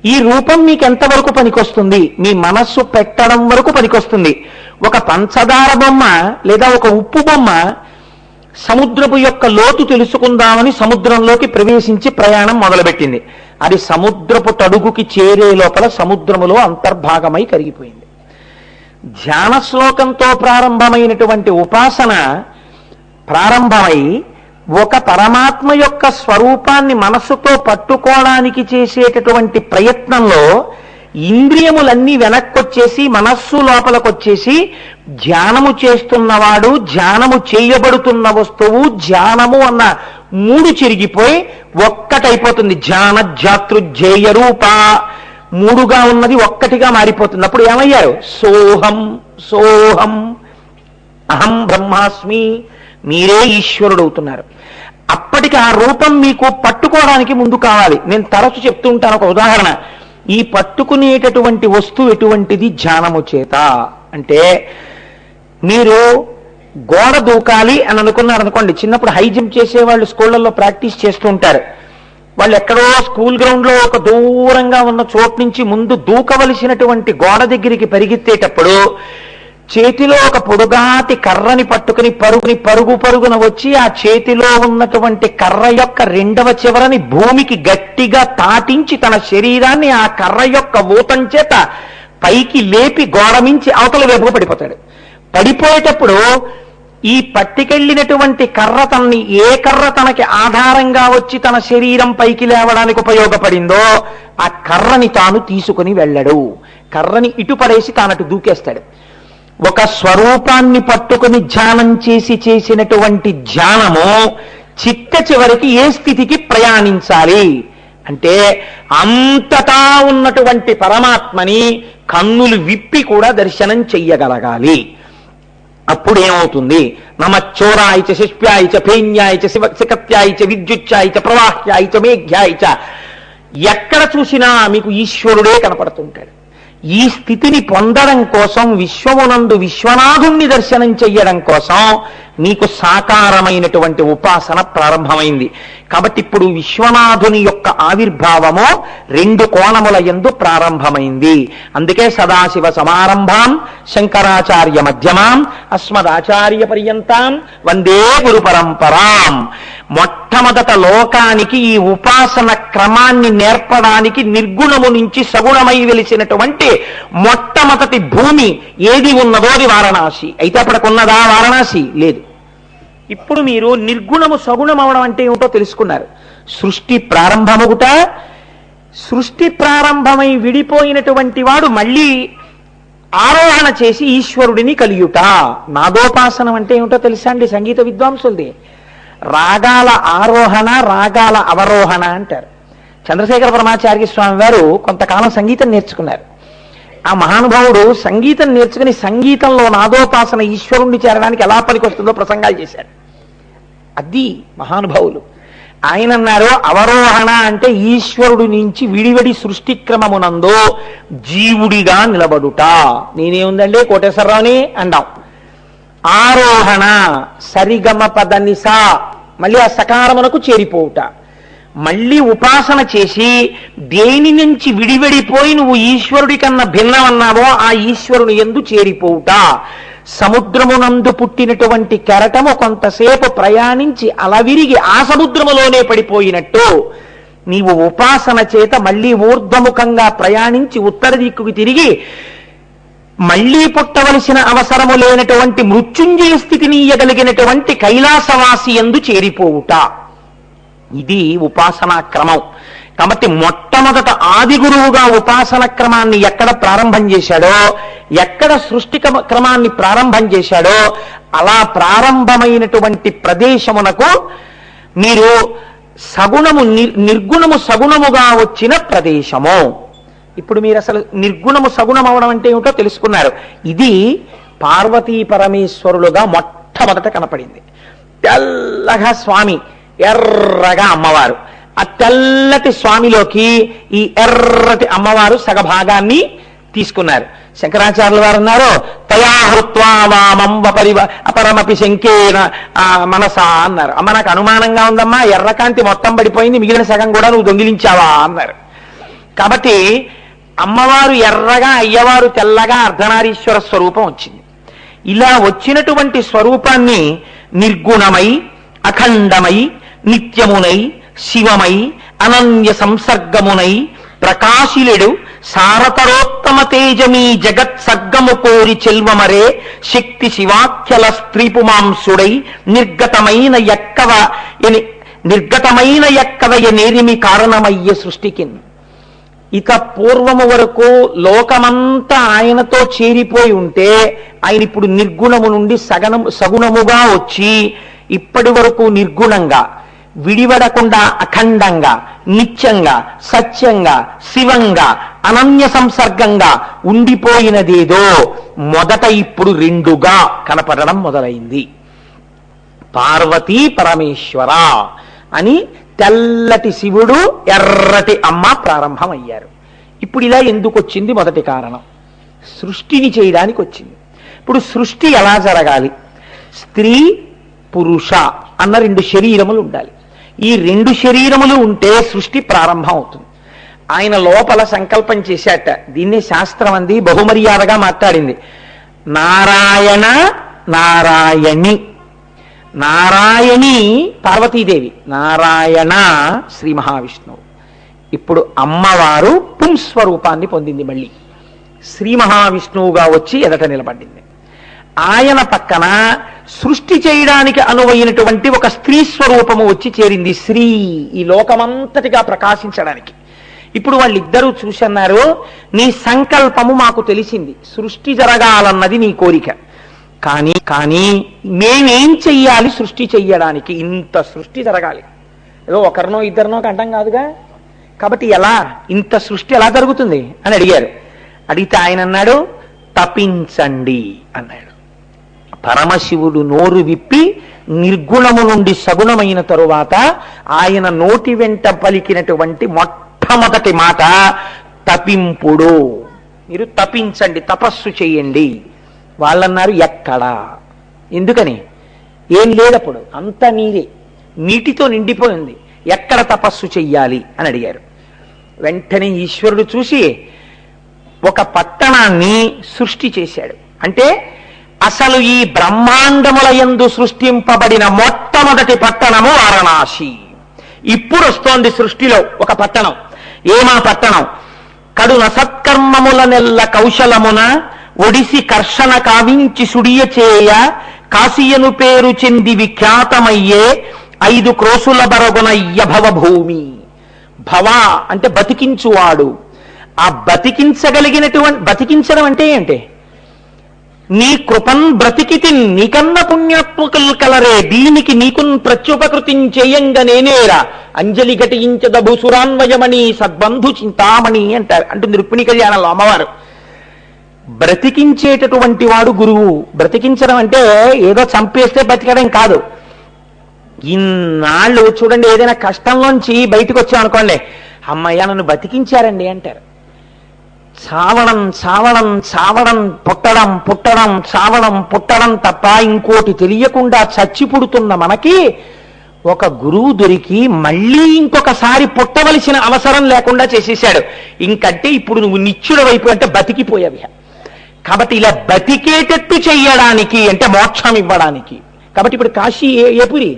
ఈ రూపం మీకు ఎంతవరకు పనికొస్తుంది? మీ మనస్సు పెట్టడం వరకు పనికొస్తుంది. ఒక పంచదార బొమ్మ లేదా ఒక ఉప్పు బొమ్మ సముద్రపు యొక్క లోతు తెలుసుకుందామని సముద్రంలోకి ప్రవేశించి ప్రయాణం మొదలుపెట్టింది. అది సముద్రపు తడుగుకి చేరే లోపల సముద్రములో అంతర్భాగమై కరిగిపోయింది. ధ్యాన శ్లోకంతో ప్రారంభమైనటువంటి ఉపాసన ప్రారంభమై ఒక పరమాత్మ యొక్క స్వరూపాన్ని మనస్సుతో పట్టుకోవడానికి చేసేటటువంటి ప్రయత్నంలో ఇంద్రియములన్నీ వెనక్కొచ్చేసి మనస్సు లోపలికొచ్చేసి ధ్యానము చేస్తున్నవాడు, ధ్యానము చేయబడుతున్న వస్తువు, ధ్యానము అన్న మూడు చెరిగిపోయి ఒక్కటైపోతుంది. ధ్యాన జాతృజ్జేయ రూప మూడుగా ఉన్నది ఒక్కటిగా మారిపోతుంది. అప్పుడు ఏమయ్యారు? సోహం సోహం అహం బ్రహ్మాస్మి, మీరే ఈశ్వరుడు అవుతున్నారు. అప్పటికి ఆ రూపం మీకు పట్టుకోవడానికి ముందు కావాలి. నేను తరచు చెప్తూ ఉంటాను ఒక ఉదాహరణ. ఈ పట్టుకునేటటువంటి వస్తువు ఎటువంటిది? ధ్యానము చేత. అంటే మీరు గోడ దూకాలి అని అనుకున్నారనుకోండి, చిన్నప్పుడు హై జంప్ చేసేవాళ్ళు స్కూళ్ళల్లో ప్రాక్టీస్ చేస్తూ ఉంటారు. వాళ్ళు ఎక్కడో స్కూల్ గ్రౌండ్ లో ఒక దూరంగా ఉన్న చోటు నుంచి ముందు దూకవలసినటువంటి గోడ దగ్గరికి పరిగెత్తేటప్పుడు చేతిలో ఒక పొడుగాటి కర్రని పట్టుకుని పరుగున వచ్చి ఆ చేతిలో ఉన్నటువంటి కర్ర యొక్క రెండవ చివరని భూమికి గట్టిగా తాటించి తన శరీరాన్ని ఆ కర్ర యొక్క ఊతం చేత పైకి లేపి గోడ మించి అవతల వైపుగా పడిపోతాడు. పడిపోయేటప్పుడు ఈ పట్టుకెళ్ళినటువంటి కర్ర తనని ఏ కర్ర తనకి ఆధారంగా వచ్చి తన శరీరం పైకి లేవడానికి ఉపయోగపడిందో ఆ కర్రని తాను తీసుకుని వెళ్ళడు. కర్రని ఇటు పడేసి తానటు దూకేస్తాడు. ఒక స్వరూపాన్ని పట్టుకుని ధ్యానం చేసినటువంటి ధ్యానము చిట్ట చివరికి ఏ స్థితికి ప్రయాణించాలి అంటే అంతటా ఉన్నటువంటి పరమాత్మని కన్నులు విప్పి కూడా దర్శనం చెయ్యగలగాలి. అప్పుడేమవుతుంది? నమచ్చోరాయిచ శిష్ప్యాయిచ ఫేన్యాయిచ శికత్యాయిచ విద్యుచ్చాయిచ ప్రవాహ్యాయిచ మేఘ్యాయిచ, ఎక్కడ చూసినా మీకు ఈశ్వరుడే కనపడుతుంటాడు. ఈ స్థితిని పొందడం కోసం విశ్వమునందు విశ్వనాథుణ్ణి దర్శనం చెయ్యడం కోసం నీకు సాకారమైనటువంటి ఉపాసన ప్రారంభమైంది. కాబట్టి ఇప్పుడు విశ్వనాథుని యొక్క ఆవిర్భావము రెండు కోణముల యందు ప్రారంభమైంది. అందుకే సదాశివ సమారంభాం శంకరాచార్య మధ్యమాం అస్మదాచార్య పర్యంతాం వందే గురు పరంపరాం. మొట్టమొదట లోకానికి ఈ ఉపాసన క్రమాన్ని నేర్పడానికి నిర్గుణము నుంచి సగుణమై వెలిసినటువంటి మొట్టమొదటి భూమి ఏది ఉన్నదో అది వారణాసి. అయితే అప్పటికున్నదా వారణాసి? లేదు. ఇప్పుడు మీరు నిర్గుణము సగుణం అవడం అంటే ఏమిటో తెలుసుకున్నారు. సృష్టి ప్రారంభముగుట, సృష్టి ప్రారంభమై విడిపోయినటువంటి వాడు మళ్ళీ ఆరోహణ చేసి ఈశ్వరుడిని కలియుట. నాదోపాసనం అంటే ఏమిటో తెలుసా అండి సంగీత విద్వాంసులది? రాగాల ఆరోహణ, రాగాల అవరోహణ అంటారు. చంద్రశేఖర పరమాచార్య స్వామి వారు కొంతకాలం సంగీతం నేర్చుకున్నారు. ఆ మహానుభావుడు సంగీతం నేర్చుకుని సంగీతంలో నాదోపాసన ఈశ్వరుణ్ణి చేరడానికి ఎలా పనికొస్తుందో ప్రసంగాలు చేశారు. అది మహానుభావులు. ఆయన అన్నారు, అవరోహణ అంటే ఈశ్వరుడి నుంచి విడివడి సృష్టి క్రమమునందో జీవుడిగా నిలబడుట. నేనేముందండి కోటేశ్వరరావుని అంటాం. ఆరోహణ సరిగమ పదనిసా, మళ్ళీ ఆ సకారమునకు చేరిపోవుట. మళ్ళీ ఉపాసన చేసి దేని నుంచి విడివడిపోయి నువ్వు ఈశ్వరుడి కన్నా భిన్నమన్నావో ఆ ఈశ్వరుని యందు చేరిపోవుట. సముద్రమునందు పుట్టినటువంటి కెరటము కొంతసేపు ప్రయాణించి అలవిరిగి ఆ సముద్రములోనే పడిపోయినట్టు నీవు ఉపాసన చేత మళ్ళీ ఊర్ధ్వముఖంగా ప్రయాణించి ఉత్తర దిక్కుకి తిరిగి మళ్లీ పుట్టవలసిన అవసరము లేనటువంటి మృత్యుంజయ స్థితిని ఇయ్యగలిగినటువంటి కైలాసవాసి యందు చేరిపోవుట. ఇది ఉపాసనా క్రమం. కాబట్టి మొట్టమొదట ఆది గురువుగా ఉపాసన క్రమాన్ని ఎక్కడ ప్రారంభం చేశాడో, ఎక్కడ సృష్టి క్రమాన్ని ప్రారంభం చేశాడో అలా ప్రారంభమైనటువంటి ప్రదేశమునకు మీరు సగుణము నిర్గుణము సగుణముగా వచ్చిన ప్రదేశము. ఇప్పుడు మీరు అసలు నిర్గుణము సగుణం అవడం అంటే ఏమిటో తెలుసుకున్నారు. ఇది పార్వతీ పరమేశ్వరులుగా మొట్టమొదట కనపడింది. తెల్లగా స్వామి, ఎర్రగా అమ్మవారు. ఆ తెల్లటి స్వామిలోకి ఈ ఎర్రటి అమ్మవారు సగభాగాన్ని తీసుకున్నారు. శంకరాచార్యుల వారు అన్నారు తయాహృత్వా వామం వపరివ అపరమపి శంకేన మనసా అన్నారు. అమ్మ నాకు అనుమానంగా ఉందమ్మా, ఎర్రకాంతి మొత్తం పడిపోయింది, మిగిలిన సగం కూడా నువ్వు దొంగిలించావా అన్నారు. కాబట్టి అమ్మవారు ఎర్రగా, అయ్యవారు తెల్లగా అర్ధనారీశ్వర స్వరూపం వచ్చింది. ఇలా వచ్చినటువంటి స్వరూపాన్ని నిర్గుణమై, అఖండమై, నిత్యమునై, శివమై, అనన్య సంసర్గమునై, ప్రకాశిలెడు సారతరోత్తమ తేజమీ జగత్ సర్గము కోరి చెల్వమరే శక్తి శివాఖ్యల స్త్రీపుమాంసుడై నిర్గతమైన ఎక్కవయ నేరిమి కారణమయ్య సృష్టికి. ఇక పూర్వము వరకు లోకమంతా ఆయనతో చేరిపోయి ఉంటే ఆయన ఇప్పుడు నిర్గుణము నుండి సగుణముగా వచ్చి ఇప్పటి వరకు నిర్గుణంగా, విడివడకుండా అఖండంగా, నిత్యంగా, సత్యంగా, శివంగా, అనన్య సంసర్గంగా ఉండిపోయినదేదో మొదట ఇప్పుడు రెండుగా కనపడడం మొదలైంది. పార్వతీ పరమేశ్వర అని తెల్లటి శివుడు, ఎర్రటి అమ్మ ప్రారంభమయ్యారు. ఇప్పుడు ఇలా ఎందుకు వచ్చింది? మొదటి కారణం సృష్టిని చేయడానికి వచ్చింది. ఇప్పుడు సృష్టి ఎలా జరగాలి? స్త్రీ పురుష అన్న రెండు శరీరములు ఉండాలి. ఈ రెండు శరీరములు ఉంటే సృష్టి ప్రారంభం అవుతుంది. ఆయన లోపల సంకల్పం చేశాట. దీన్ని శాస్త్రం అంది బహుమర్యాదగా మాట్లాడింది. నారాయణ నారాయణి. నారాయణి పార్వతీదేవి, నారాయణ శ్రీ మహావిష్ణువు. ఇప్పుడు అమ్మవారు పుంస్వరూపాన్ని పొందింది. మళ్ళీ శ్రీ మహావిష్ణువుగా వచ్చి ఎదట నిలబడింది. ఆయన పక్కన సృష్టి చేయడానికి అనువైనటువంటి ఒక స్త్రీ స్వరూపము వచ్చి చేరింది. శ్రీ ఈ లోకమంతటిగా ప్రకాశించడానికి. ఇప్పుడు వాళ్ళిద్దరూ చూసన్నారు, నీ సంకల్పము మాకు తెలిసింది, సృష్టి జరగాలన్నది నీ కోరిక. కానీ మేమేం చెయ్యాలి సృష్టి చెయ్యడానికి? ఇంత సృష్టి జరగాలి, ఏదో ఒకరినో ఇద్దరినో కంటం కాదుగా. కాబట్టి ఎలా ఇంత సృష్టి ఎలా జరుగుతుంది అని అడిగారు. అడిగితే ఆయన అన్నాడు తపించండి అన్నాడు. పరమశివుడు నోరు విప్పి నిర్గుణము నుండి సగుణమైన తరువాత ఆయన నోటి వెంట పలికినటువంటి మొట్టమొదటి మాట తపింపుడు. మీరు తపించండి, తపస్సు చెయ్యండి. వాళ్ళన్నారు ఎక్కడా? ఎందుకని? ఏం లేదప్పుడు, అంతా నీరే, నీటితో నిండిపోయింది. ఎక్కడ తపస్సు చెయ్యాలి అని అడిగారు. వెంటనే ఈశ్వరుడు చూసి ఒక పట్టణాన్ని సృష్టి చేశాడు. అంటే అసలు ఈ బ్రహ్మాండముల యందు సృష్టింపబడిన మొట్టమొదటి పట్టణము వారణాసి. ఇప్పుడు వస్తోంది సృష్టిలో ఒక పట్టణం. ఏమా పట్టణం? కడున సత్కర్మముల నెల్ల కౌశలమున ఒడిసి కర్షణ కావించి సుడియ చేయ కాశీయను పేరు చెంది విఖ్యాతమయ్యే 5 క్రోసుల బరగునయ్య భవభూమి. భవ అంటే బతికించువాడు. ఆ బతికించడం అంటే ఏంటి? నీ కృపన్ బ్రతికితి నీకన్న పుణ్యాత్మకులు కలరే, దీనికి నీకున్ ప్రత్యుపకృతిం చేయంగా నేనేరా అంజలి ఘటించద భూసురాన్వయమణి సద్బంధు చింతామణి అంటుంది రుక్మిణీ కళ్యాణంలో అమ్మవారు. బ్రతికించేటటువంటి వాడు గురువు. బ్రతికించడం అంటే ఏదో చంపేస్తే బతికడం కాదు. ఇన్నాళ్ళు చూడండి, ఏదైనా కష్టంలోంచి బయటకు వచ్చామనుకోండి, అమ్మయ్య నన్ను బతికించారండి అంటారు. చావడం చావడం చావడం, పుట్టడం పుట్టడం, చావడం పుట్టడం తప్ప ఇంకోటి తెలియకుండా చచ్చి పుడుతున్న మనకి ఒక గురువు దొరికి మళ్ళీ ఇంకొకసారి పుట్టవలసిన అవసరం లేకుండా చేసేశాడు. ఇంకంటే ఇప్పుడు నువ్వు నిత్యుడు వైపు అంటే బతికిపోయావి. కాబట్టి ఇలా బతికేటట్టు చెయ్యడానికి అంటే మోక్షం ఇవ్వడానికి. కాబట్టి ఇప్పుడు కాశీ ఏ పురి?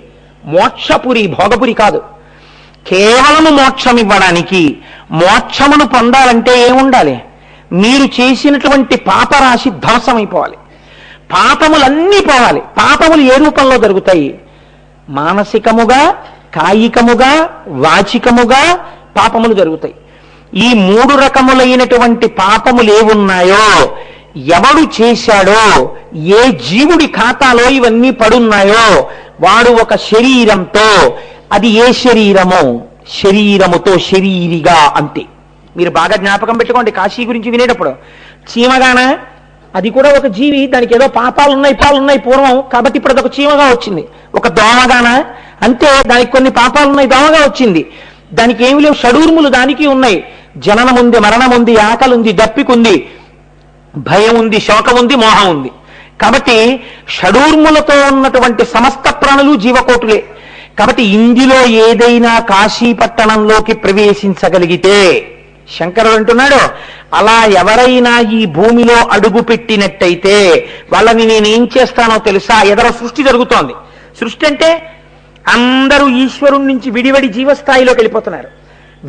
మోక్షపురి, భోగపురి కాదు. కేవలము మోక్షం ఇవ్వడానికి. మోక్షమును పొందాలంటే ఏముండాలి? మీరు చేసినటువంటి పాపరాశి ధ్వంసమైపోవాలి, పాపములన్నీ పోవాలి. పాపములు ఏ రూపంలో జరుగుతాయి? మానసికముగా, కాయికముగా, వాచికముగా పాపములు జరుగుతాయి. ఈ 3 రకములైనటువంటి పాపములు ఏవున్నాయో, ఎవడు చేశాడో, ఏ జీవుడి ఖాతాలో ఇవన్నీ పడున్నాయో వాడు ఒక శరీరంతో, అది ఏ శరీరమో శరీరముతో శరీరిగా అంతే. మీరు బాగా జ్ఞాపకం పెట్టుకోండి కాశీ గురించి వినేటప్పుడు. చీమగాన అది కూడా ఒక జీవి, దానికి ఏదో పాపాలున్నాయి పాలున్నాయి పూర్వం, కాబట్టి ఇప్పుడు అదొక చీమగా వచ్చింది. ఒక దోమగాన అంతే, దానికి కొన్ని పాపాలున్నాయి, దోమగా వచ్చింది. దానికి ఏమి లేవు, షడూర్ములు దానికి ఉన్నాయి. జననముంది, మరణముంది, ఆకలుంది, దప్పికుంది. భయం ఉంది, శోకం ఉంది, మోహం ఉంది. కాబట్టి షడూర్ములతో ఉన్నటువంటి సమస్త ప్రాణులు జీవకోటులే. కాబట్టి ఇందులో ఏదైనా కాశీ పట్టణంలోకి ప్రవేశించగలిగితే, శంకరుడు అంటున్నాడు, అలా ఎవరైనా ఈ భూమిలో అడుగు పెట్టినట్టయితే వాళ్ళని నేనేం చేస్తానో తెలుసా? ఎదర సృష్టి జరుగుతోంది. సృష్టి అంటే అందరూ ఈశ్వరుడి నుంచి విడివడి జీవస్థాయిలోకి వెళ్ళిపోతున్నారు.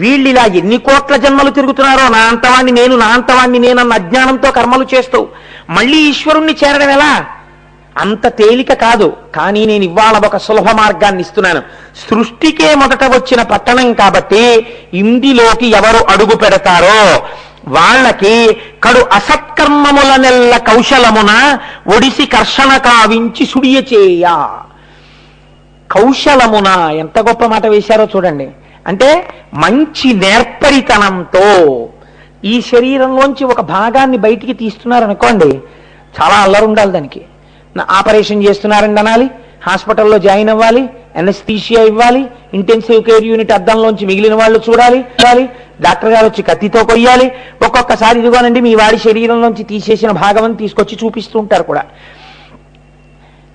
వీళ్ళు ఇలా ఎన్ని కోట్ల జన్మలు తిరుగుతున్నారో, నా అంతవాణ్ణి నేను, నా అంతవాణ్ణి నేనన్న అజ్ఞానంతో కర్మలు చేస్తూ మళ్ళీ ఈశ్వరుణ్ణి చేరడం ఎలా? అంత తేలిక కాదు. కానీ నేను ఇవాళ ఒక సులభ మార్గాన్ని ఇస్తున్నాను. సృష్టికే మొదట వచ్చిన పట్టణం కాబట్టి ఇందులోకి ఎవరు అడుగు పెడతారో వాళ్ళకి కడు అసత్కర్మముల నెల్ల కౌశలమున ఒడిసి కర్షణ కావించి సుడియ చేయ. కౌశలమున ఎంత గొప్ప మాట వేశారో చూడండి. అంటే మంచి నేర్పరితనంతో ఈ శరీరంలోంచి ఒక భాగాన్ని బయటికి తీస్తున్నారనుకోండి, చాలా అల్లరి ఉండాలి దానికి. ఆపరేషన్ చేస్తున్నారని అనాలి, హాస్పిటల్లో జాయిన్ అవ్వాలి, ఎనస్థీషియా ఇవ్వాలి, ఇంటెన్సివ్ కేర్ యూనిట్ అద్దంలోంచి మిగిలిన వాళ్ళు చూడాలి, డాక్టర్ గారు వచ్చి కత్తితో కొయ్యాలి. ఒక్కొక్కసారి ఇదిగోనండి మీ వాడి శరీరంలోంచి తీసేసిన భాగం తీసుకొచ్చి చూపిస్తూ ఉంటారు కూడా.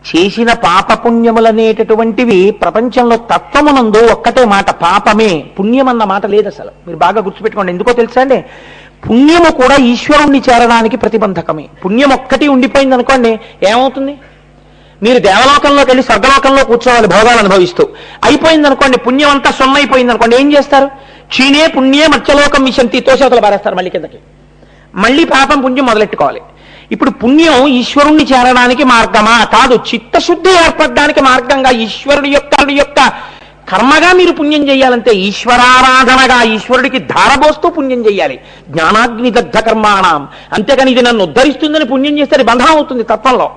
చేసిన పాపపుణ్యములనేటటువంటివి ప్రపంచంలో తత్వమునందు ఒక్కటే మాట, పాపమే. పుణ్యం అన్న మాట లేదు అసలు. మీరు బాగా గుర్తుపెట్టుకోండి. ఎందుకో తెలుసా అండి, పుణ్యము కూడా ఈశ్వరుణ్ణి చేరడానికి ప్రతిబంధకమే. పుణ్యం ఒక్కటి ఉండిపోయింది అనుకోండి, ఏమవుతుంది? మీరు దేవలోకంలోకి వెళ్ళి స్వర్గలోకంలో కూర్చోవాలి భోగాలు అనుభవిస్తూ. అయిపోయింది అనుకోండి, పుణ్యం అంతా సొన్నైపోయింది అనుకోండి, ఏం చేస్తారు? క్షీణే పుణ్యే మత్స్యలోకం విశంతి, తోషవతలు పారేస్తారు మళ్ళీ కిందకి. మళ్ళీ పాపం పుణ్యం మొదలెట్టుకోవాలి. ఇప్పుడు పుణ్యం ఈశ్వరుణ్ణి చేరడానికి మార్గమా? కాదు. చిత్తశుద్ధి ఏర్పడడానికి మార్గంగా ఈశ్వరుడి యొక్క కర్మగా మీరు పుణ్యం చేయాలంటే, ఈశ్వరారాధనగా ఈశ్వరుడికి ధారబోస్తూ పుణ్యం చేయాలి. జ్ఞానాగ్ని దగ్ధ కర్మాణం. అంతేగాని ఇది నన్ను ఉద్ధరిస్తుందని పుణ్యం చేస్తే అది బంధం అవుతుంది తత్వంలో.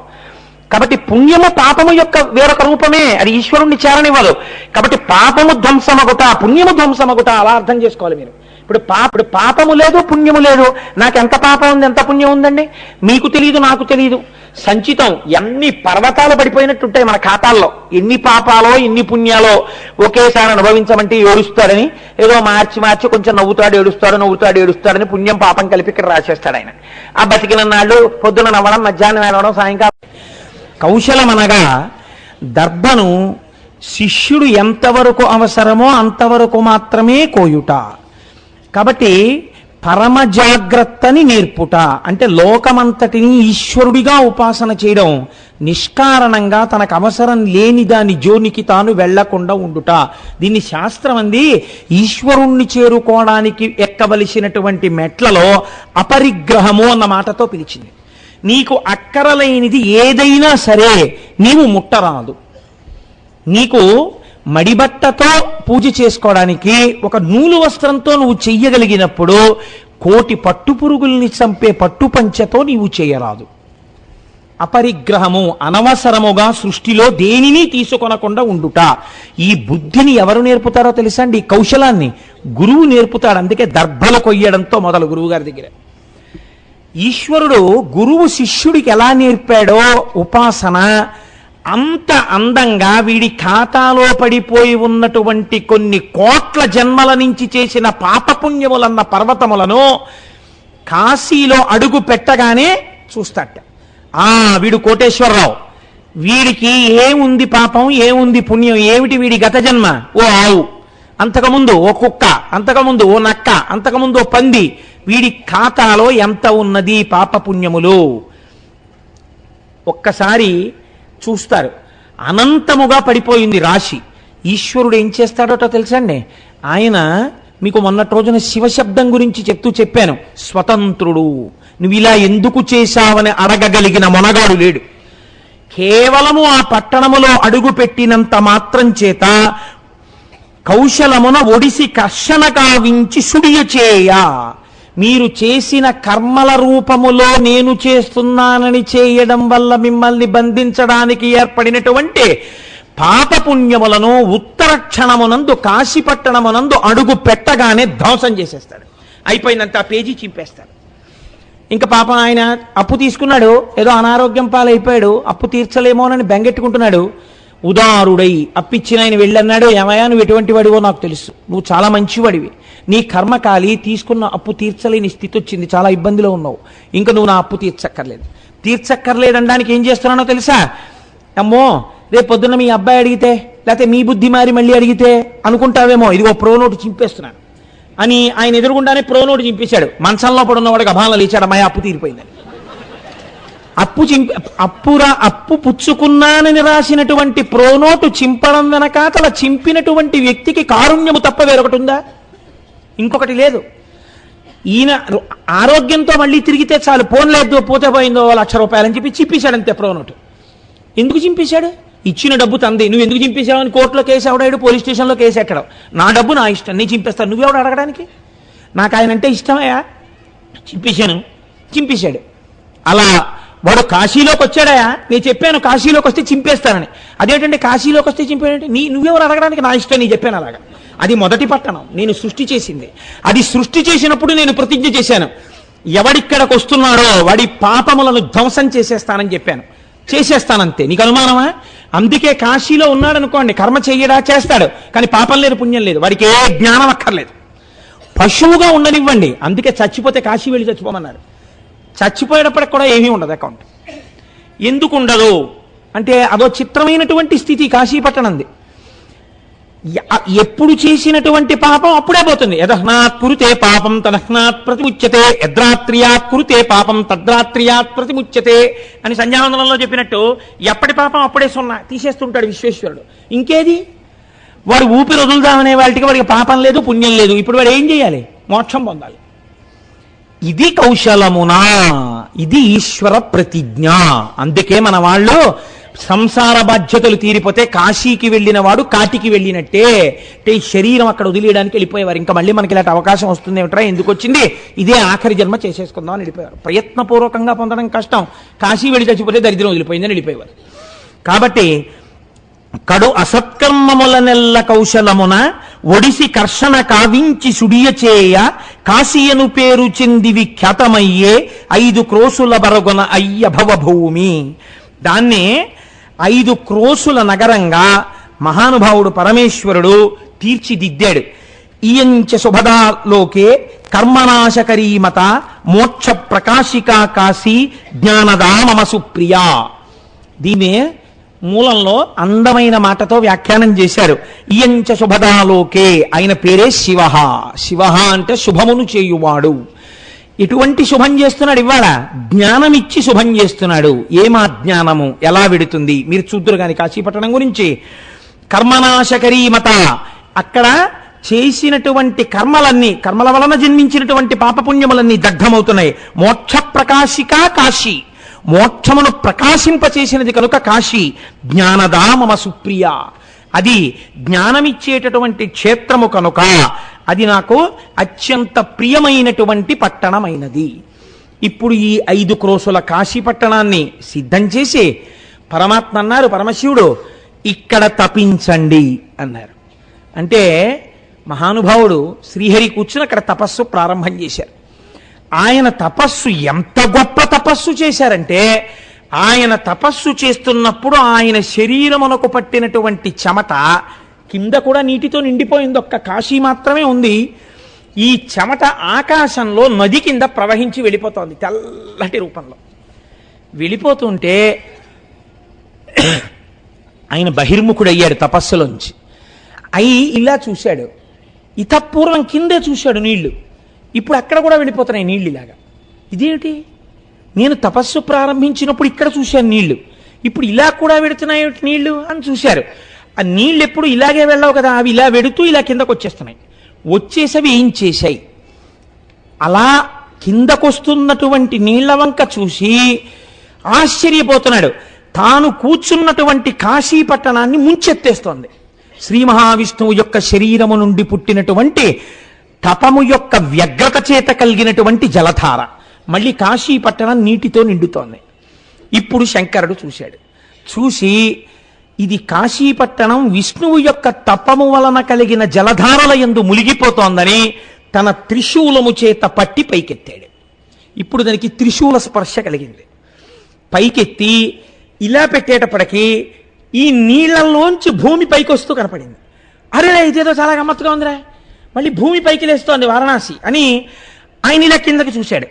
కాబట్టి పుణ్యము పాపము యొక్క వేరొక రూపమే, అది ఈశ్వరుణ్ణి చేరనివ్వదు. కాబట్టి పాపము ధ్వంసమగుట, పుణ్యము ధ్వంసమగుట, అలా అర్థం చేసుకోవాలి మీరు. ఇప్పుడు పాపము లేదు, పుణ్యము లేదు. నాకు ఎంత పాపం ఉంది, ఎంత పుణ్యం ఉందండి? మీకు తెలియదు, నాకు తెలియదు. సంచితం ఎన్ని పర్వతాలు పడిపోయినట్టుంటాయి మన ఖాతాల్లో. ఎన్ని పాపాలో ఎన్ని పుణ్యాలో ఒకేసారి అనుభవించమంటే ఏడుస్తాడని, ఏదో మార్చి కొంచెం నవ్వుతాడు ఏడుస్తాడని పుణ్యం పాపం కలిపి ఇక్కడ రాసేస్తాడు ఆయన. ఆ బతికిన నాళ్ళు పొద్దున నవ్వడం, మధ్యాహ్నం ఏడవడం, సాయంకాలం. కౌశలం అనగా దర్భను శిష్యుడు ఎంతవరకు అవసరమో అంతవరకు మాత్రమే కోయుట. కాబట్టి పరమ జాగ్రత్తని నేర్పుట అంటే లోకమంతటిని ఈశ్వరుడిగా ఉపాసన చేయడం, నిష్కారణంగా తనకు అవసరం లేని దాని జోనికి తాను వెళ్లకుండా ఉండుట. దీన్ని శాస్త్రం అంది ఈశ్వరుణ్ణి చేరుకోవడానికి ఎక్కవలసినటువంటి మెట్లలో అపరిగ్రహము అన్న మాటతో పిలిచింది. నీకు అక్కరలేనిది ఏదైనా సరే నీవు ముట్టరాదు. నీకు మడిబట్టతో పూజ చేసుకోవడానికి ఒక నూలు వస్త్రంతో నువ్వు చెయ్యగలిగినప్పుడు కోటి పట్టు పురుగుల్ని చంపే పట్టు పంచతో నీవు చేయరాదు. అపరిగ్రహము, అనవసరముగా సృష్టిలో దేనిని తీసుకొనకుండా ఉండుట. ఈ బుద్ధిని ఎవరు నేర్పుతారో తెలుసా అండి? ఈ కౌశలాన్ని గురువు నేర్పుతాడు. అందుకే దర్భలు కొయ్యడంతో మొదలు గురువు గారి దగ్గర. ఈశ్వరుడు గురువు శిష్యుడికి ఎలా నేర్పాడో ఉపాసన, అంత అందంగా వీడి ఖాతాలో పడిపోయి ఉన్నటువంటి కొన్ని కోట్ల జన్మల నుంచి చేసిన పాపపుణ్యములన్న పర్వతములను కాశీలో అడుగు పెట్టగానే చూస్తాట. వీడు కోటేశ్వరరావు, వీడికి ఏముంది పాపం, ఏముంది పుణ్యం, ఏమిటి వీడి గత జన్మ? ఓ ఆవు, అంతకుముందు ఓ కుక్క, అంతకుముందు ఓ నక్క, అంతకుముందు ఓ పంది. వీడి ఖాతాలో ఎంత ఉన్నది పాపపుణ్యములు ఒక్కసారి చూస్తారు. అనంతముగా పడిపోయింది రాశి. ఈశ్వరుడు ఏం చేస్తాడోటో తెలుసండి? ఆయన మీకు మొన్నటి రోజున శివశబ్దం గురించి చెప్పాను. స్వతంత్రుడు. నువ్వు ఇలా ఎందుకు చేశావని అడగగలిగిన మొనగాడు లేడు. కేవలము ఆ పట్టణములో అడుగు పెట్టినంత మాత్రం చేత కౌశలమున ఒడిసి కర్షణ కావించి సుడియ చేయ. మీరు చేసిన కర్మల రూపములో నేను చేస్తున్నానని చేయడం వల్ల మిమ్మల్ని బంధించడానికి ఏర్పడినటువంటి పాపపుణ్యములను ఉత్తర క్షణమునందు కాశీపట్టణమునందు అడుగు పెట్టగానే ధ్వంసం చేసేస్తాడు. అయిపోయిందంత ఆ పేజీ చింపేస్తాడు. ఇంకా పాపం ఆయన అప్పు తీసుకున్నాడు, ఏదో అనారోగ్యం పాలైపోయాడు, అప్పు తీర్చలేమోనని బెంగెట్టుకుంటున్నాడు. ఉదారుడై అప్పిచ్చిన ఆయన వెళ్ళన్నాడు, ఏమయ్యా నువ్వు ఎటువంటి వాడివో నాకు తెలుసు, నువ్వు చాలా మంచివాడివి, నీ కర్మకాలి, తీసుకున్న అప్పు తీర్చలేని స్థితి వచ్చింది, చాలా ఇబ్బందిలో ఉన్నావు, ఇంకా నువ్వు నా అప్పు తీర్చక్కర్లేదు అనడానికి ఏం చేస్తున్నానో తెలుసా? అమ్మో రేపు పొద్దున్న మీ అబ్బాయి అడిగితే, లేకపోతే మీ బుద్ధి మారి మళ్ళీ అడిగితే అనుకుంటావేమో, ఇదిగో ప్రోనోటు చింపేస్తున్నాను అని ఆయన ఎదురుగుండానే ప్రోనోటు చింపేశాడు. మంచంలో పడున్నవాడికి అభానం లేచాడు, అమ్మాయి అప్పు తీరిపోయిందని. అప్పు పుచ్చుకున్నానని రాసినటువంటి ప్రోనోటు చింపడం వెనకాతల చింపినటువంటి వ్యక్తికి కారుణ్యము తప్ప వేరొకటి ఉందా? ఇంకొకటి లేదు. ఈయన ఆరోగ్యంతో మళ్ళీ తిరిగితే చాలు, పోన్లేదు పోతే పోయిందో ₹1,00,000 అని చెప్పి చింపేశాడు అంతే ప్రోనోటు. ఎందుకు చింపేశాడు? ఇచ్చిన డబ్బు తంది, నువ్వు ఎందుకు చింపేశావు అని కోర్టులో కేసు ఎవడాడు, పోలీస్ స్టేషన్లో కేసు ఎక్కడం. నా డబ్బు నా ఇష్టం, నేను చింపేస్తాను, నువ్వెవడు అడగడానికి? నాకు ఆయన అంటే ఇష్టమయ్యా, చింపేశాడు. అలా వాడు కాశీలోకి వచ్చాడయా, నేను చెప్పాను కాశీలోకి వస్తే చింపేస్తానని. అదేంటంటే కాశీలోకి వస్తే చింపేయంటే నువ్వెవరు అడగడానికి, నా ఇష్టం, నేను చెప్పాను అలాగా. అది మొదటి పట్టణం, నేను సృష్టి చేసింది. అది సృష్టి చేసినప్పుడు నేను ప్రతిజ్ఞ చేశాను, ఎవడిక్కడికి వస్తున్నాడో వాడి పాపములను ధ్వంసం చేసేస్తానని చెప్పాను. చేసేస్తానంతే, నీకు అనుమానమా? అందుకే కాశీలో ఉన్నాడు అనుకోండి, కర్మ చెయ్యడా చేస్తాడు, కానీ పాపం లేదు పుణ్యం లేదు, వాడికి ఏ జ్ఞానం అక్కర్లేదు. పశువుగా ఉండనివ్వండి, అందుకే చచ్చిపోతే కాశీ వెళ్ళి చచ్చిపోమన్నారు. చచ్చిపోయేటప్పటికి కూడా ఏమీ ఉండదు అకౌంట్. ఎందుకు ఉండదు అంటే అదో చిత్రమైనటువంటి స్థితి కాశీపట్టణంది. ఎప్పుడు చేసినటువంటి పాపం అప్పుడే పోతుంది. యదహ్నాత్ కురుతే పాపం తదహ్నాత్ ప్రతిముచ్యతే, యద్రాత్ర్యాత్ కురుతే పాపం తద్రాత్ర్యాత్ ప్రతిముచ్యతే అని సంధ్యావందనంలో చెప్పినట్టు ఎప్పటి పాపం అప్పుడే సున్నా తీసేస్తుంటాడు విశ్వేశ్వరుడు. ఇంకేది? వాడు ఊపిరి వదులుదామనే వాటికి వాడికి పాపం లేదు పుణ్యం లేదు. ఇప్పుడు వాడు ఏం చేయాలి? మోక్షం పొందాలి. ఇది కౌశలమునా, ఇది ఈశ్వర ప్రతిజ్ఞ. అందుకే మన వాళ్ళు సంసార బాధ్యతలు తీరిపోతే కాశీకి వెళ్ళిన వాడు కాటికి వెళ్ళినట్టే. అంటే ఈ శరీరం అక్కడ వదిలేయడానికి వెళ్ళిపోయేవారు. ఇంకా మళ్ళీ మనకి ఇలాంటి అవకాశం వస్తుంది ఏమిట్రా, ఎందుకు వచ్చింది, ఇదే ఆఖరి జన్మ చేసేసుకుందాం అని వెళ్ళిపోయారు. ప్రయత్నపూర్వకంగా పొందడం కష్టం, కాశీ వెళ్ళి చచ్చిపోతే దరిద్రం వదిలిపోయిందని వెళ్ళిపోయేవారు. కాబట్టి కడు అసత్కర్మముల నెల్ల కౌశలమున ఒడిసి కర్షణ కావించి సుడియచేయ కాశీయను పేరు చెందివి ఖ్యాతమయ్యే 5 క్రోసుల బరగొన అయ్య భవభూమి. దాన్నే 5 క్రోసుల నగరంగా మహానుభావుడు పరమేశ్వరుడు తీర్చిదిద్దాడు. ఇయంచ శుభదాలోకే కర్మనాశకరీమత మోక్ష ప్రకాశికా కాశీ జ్ఞానదా మమ సుప్రియా. దీనే మూలంలో అందమైన మాటతో వ్యాఖ్యానం చేశారు. ఇయంచ శుభదాలోకే, ఆయన పేరే శివ. శివ అంటే శుభమును చేయువాడు. ఎటువంటి శుభం చేస్తున్నాడు? ఇవాళ జ్ఞానమిచ్చి శుభం చేస్తున్నాడు. ఏమా జ్ఞానము ఎలా వెడుతుంది మీరు చూద్దురు గాని కాశీపట్టణం గురించి. కర్మనాశకరీమత, అక్కడ చేసినటువంటి కర్మల వలన జన్మించినటువంటి పాపపుణ్యములన్నీ దగ్ధమవుతున్నాయి. మోక్ష ప్రకాశికా కాశీ, మోక్షమును ప్రకాశింపచేసినది కనుక కాశీ. జ్ఞానదా మమ సుప్రియ, అది జ్ఞానమిచ్చేటటువంటి క్షేత్రము కనుక అది నాకు అత్యంత ప్రియమైనటువంటి పట్టణమైనది. ఇప్పుడు ఈ 5 క్రోసుల కాశీ పట్టణాన్ని సిద్ధం చేసి పరమాత్మ అన్నారు, పరమశివుడు ఇక్కడ తపించండి అన్నారు. అంటే మహానుభావుడు శ్రీహరి కూర్చుని అక్కడ తపస్సు ప్రారంభం చేశారు. ఆయన తపస్సు ఎంత గొప్ప తపస్సు చేశారంటే, ఆయన తపస్సు చేస్తున్నప్పుడు ఆయన శరీరమునకు పట్టినటువంటి చెమట కింద కూడా నీటితో నిండిపోయింది, ఒక్క కాశీ మాత్రమే ఉంది. ఈ చెమట ఆకాశంలో నది కింద ప్రవహించి వెళ్ళిపోతోంది తెల్లటి రూపంలో. వెళ్ళిపోతుంటే ఆయన బహిర్ముఖుడయ్యాడు తపస్సులోంచి. అయి ఇలా చూశాడు, ఇతపూర్వం కిందే చూశాడు నీళ్లు, ఇప్పుడు అక్కడ కూడా వెళ్ళిపోతున్నాయి నీళ్ళు ఇలాగా. ఇదేమిటి, నేను తపస్సు ప్రారంభించినప్పుడు ఇక్కడ చూశాను నీళ్లు, ఇప్పుడు ఇలా కూడా వెడుతున్నాయి నీళ్లు అని చూశారు. ఆ నీళ్ళు ఎప్పుడు ఇలాగే వెళ్ళవు కదా, అవి ఇలా వెడుతూ ఇలా కిందకు వచ్చేస్తున్నాయి. వచ్చేసవి ఏం చేశాయి, అలా కిందకొస్తున్నటువంటి నీళ్ల వంక చూసి ఆశ్చర్యపోతున్నాడు. తాను కూర్చున్నటువంటి కాశీ పట్టణాన్ని ముంచెత్తేస్తోంది. శ్రీ మహావిష్ణువు యొక్క శరీరము నుండి పుట్టినటువంటి తపము యొక్క వ్యగ్రత చేత కలిగినటువంటి జలధార మళ్ళీ కాశీ పట్టణం నీటితో నిండుతోంది. ఇప్పుడు శంకరుడు చూశాడు, చూసి ఇది కాశీ పట్టణం విష్ణువు యొక్క తపము వలన కలిగిన జలధారల యందు మునిగిపోతోందని తన త్రిశూలము చేత పట్టి పైకెత్తాడు. ఇప్పుడు దానికి త్రిశూల స్పర్శ కలిగింది. పైకెత్తి ఇలా పెట్టేటప్పటికీ ఈ నీళ్లలోంచి భూమి పైకి వస్తూ కనపడింది. అరే ఇదేదో చాలా గమ్మత్తుగా ఉందిరా, మళ్ళీ భూమి పైకి లేస్తోంది వారణాసి అని ఆయన ఇలా కిందకి చూశాడు.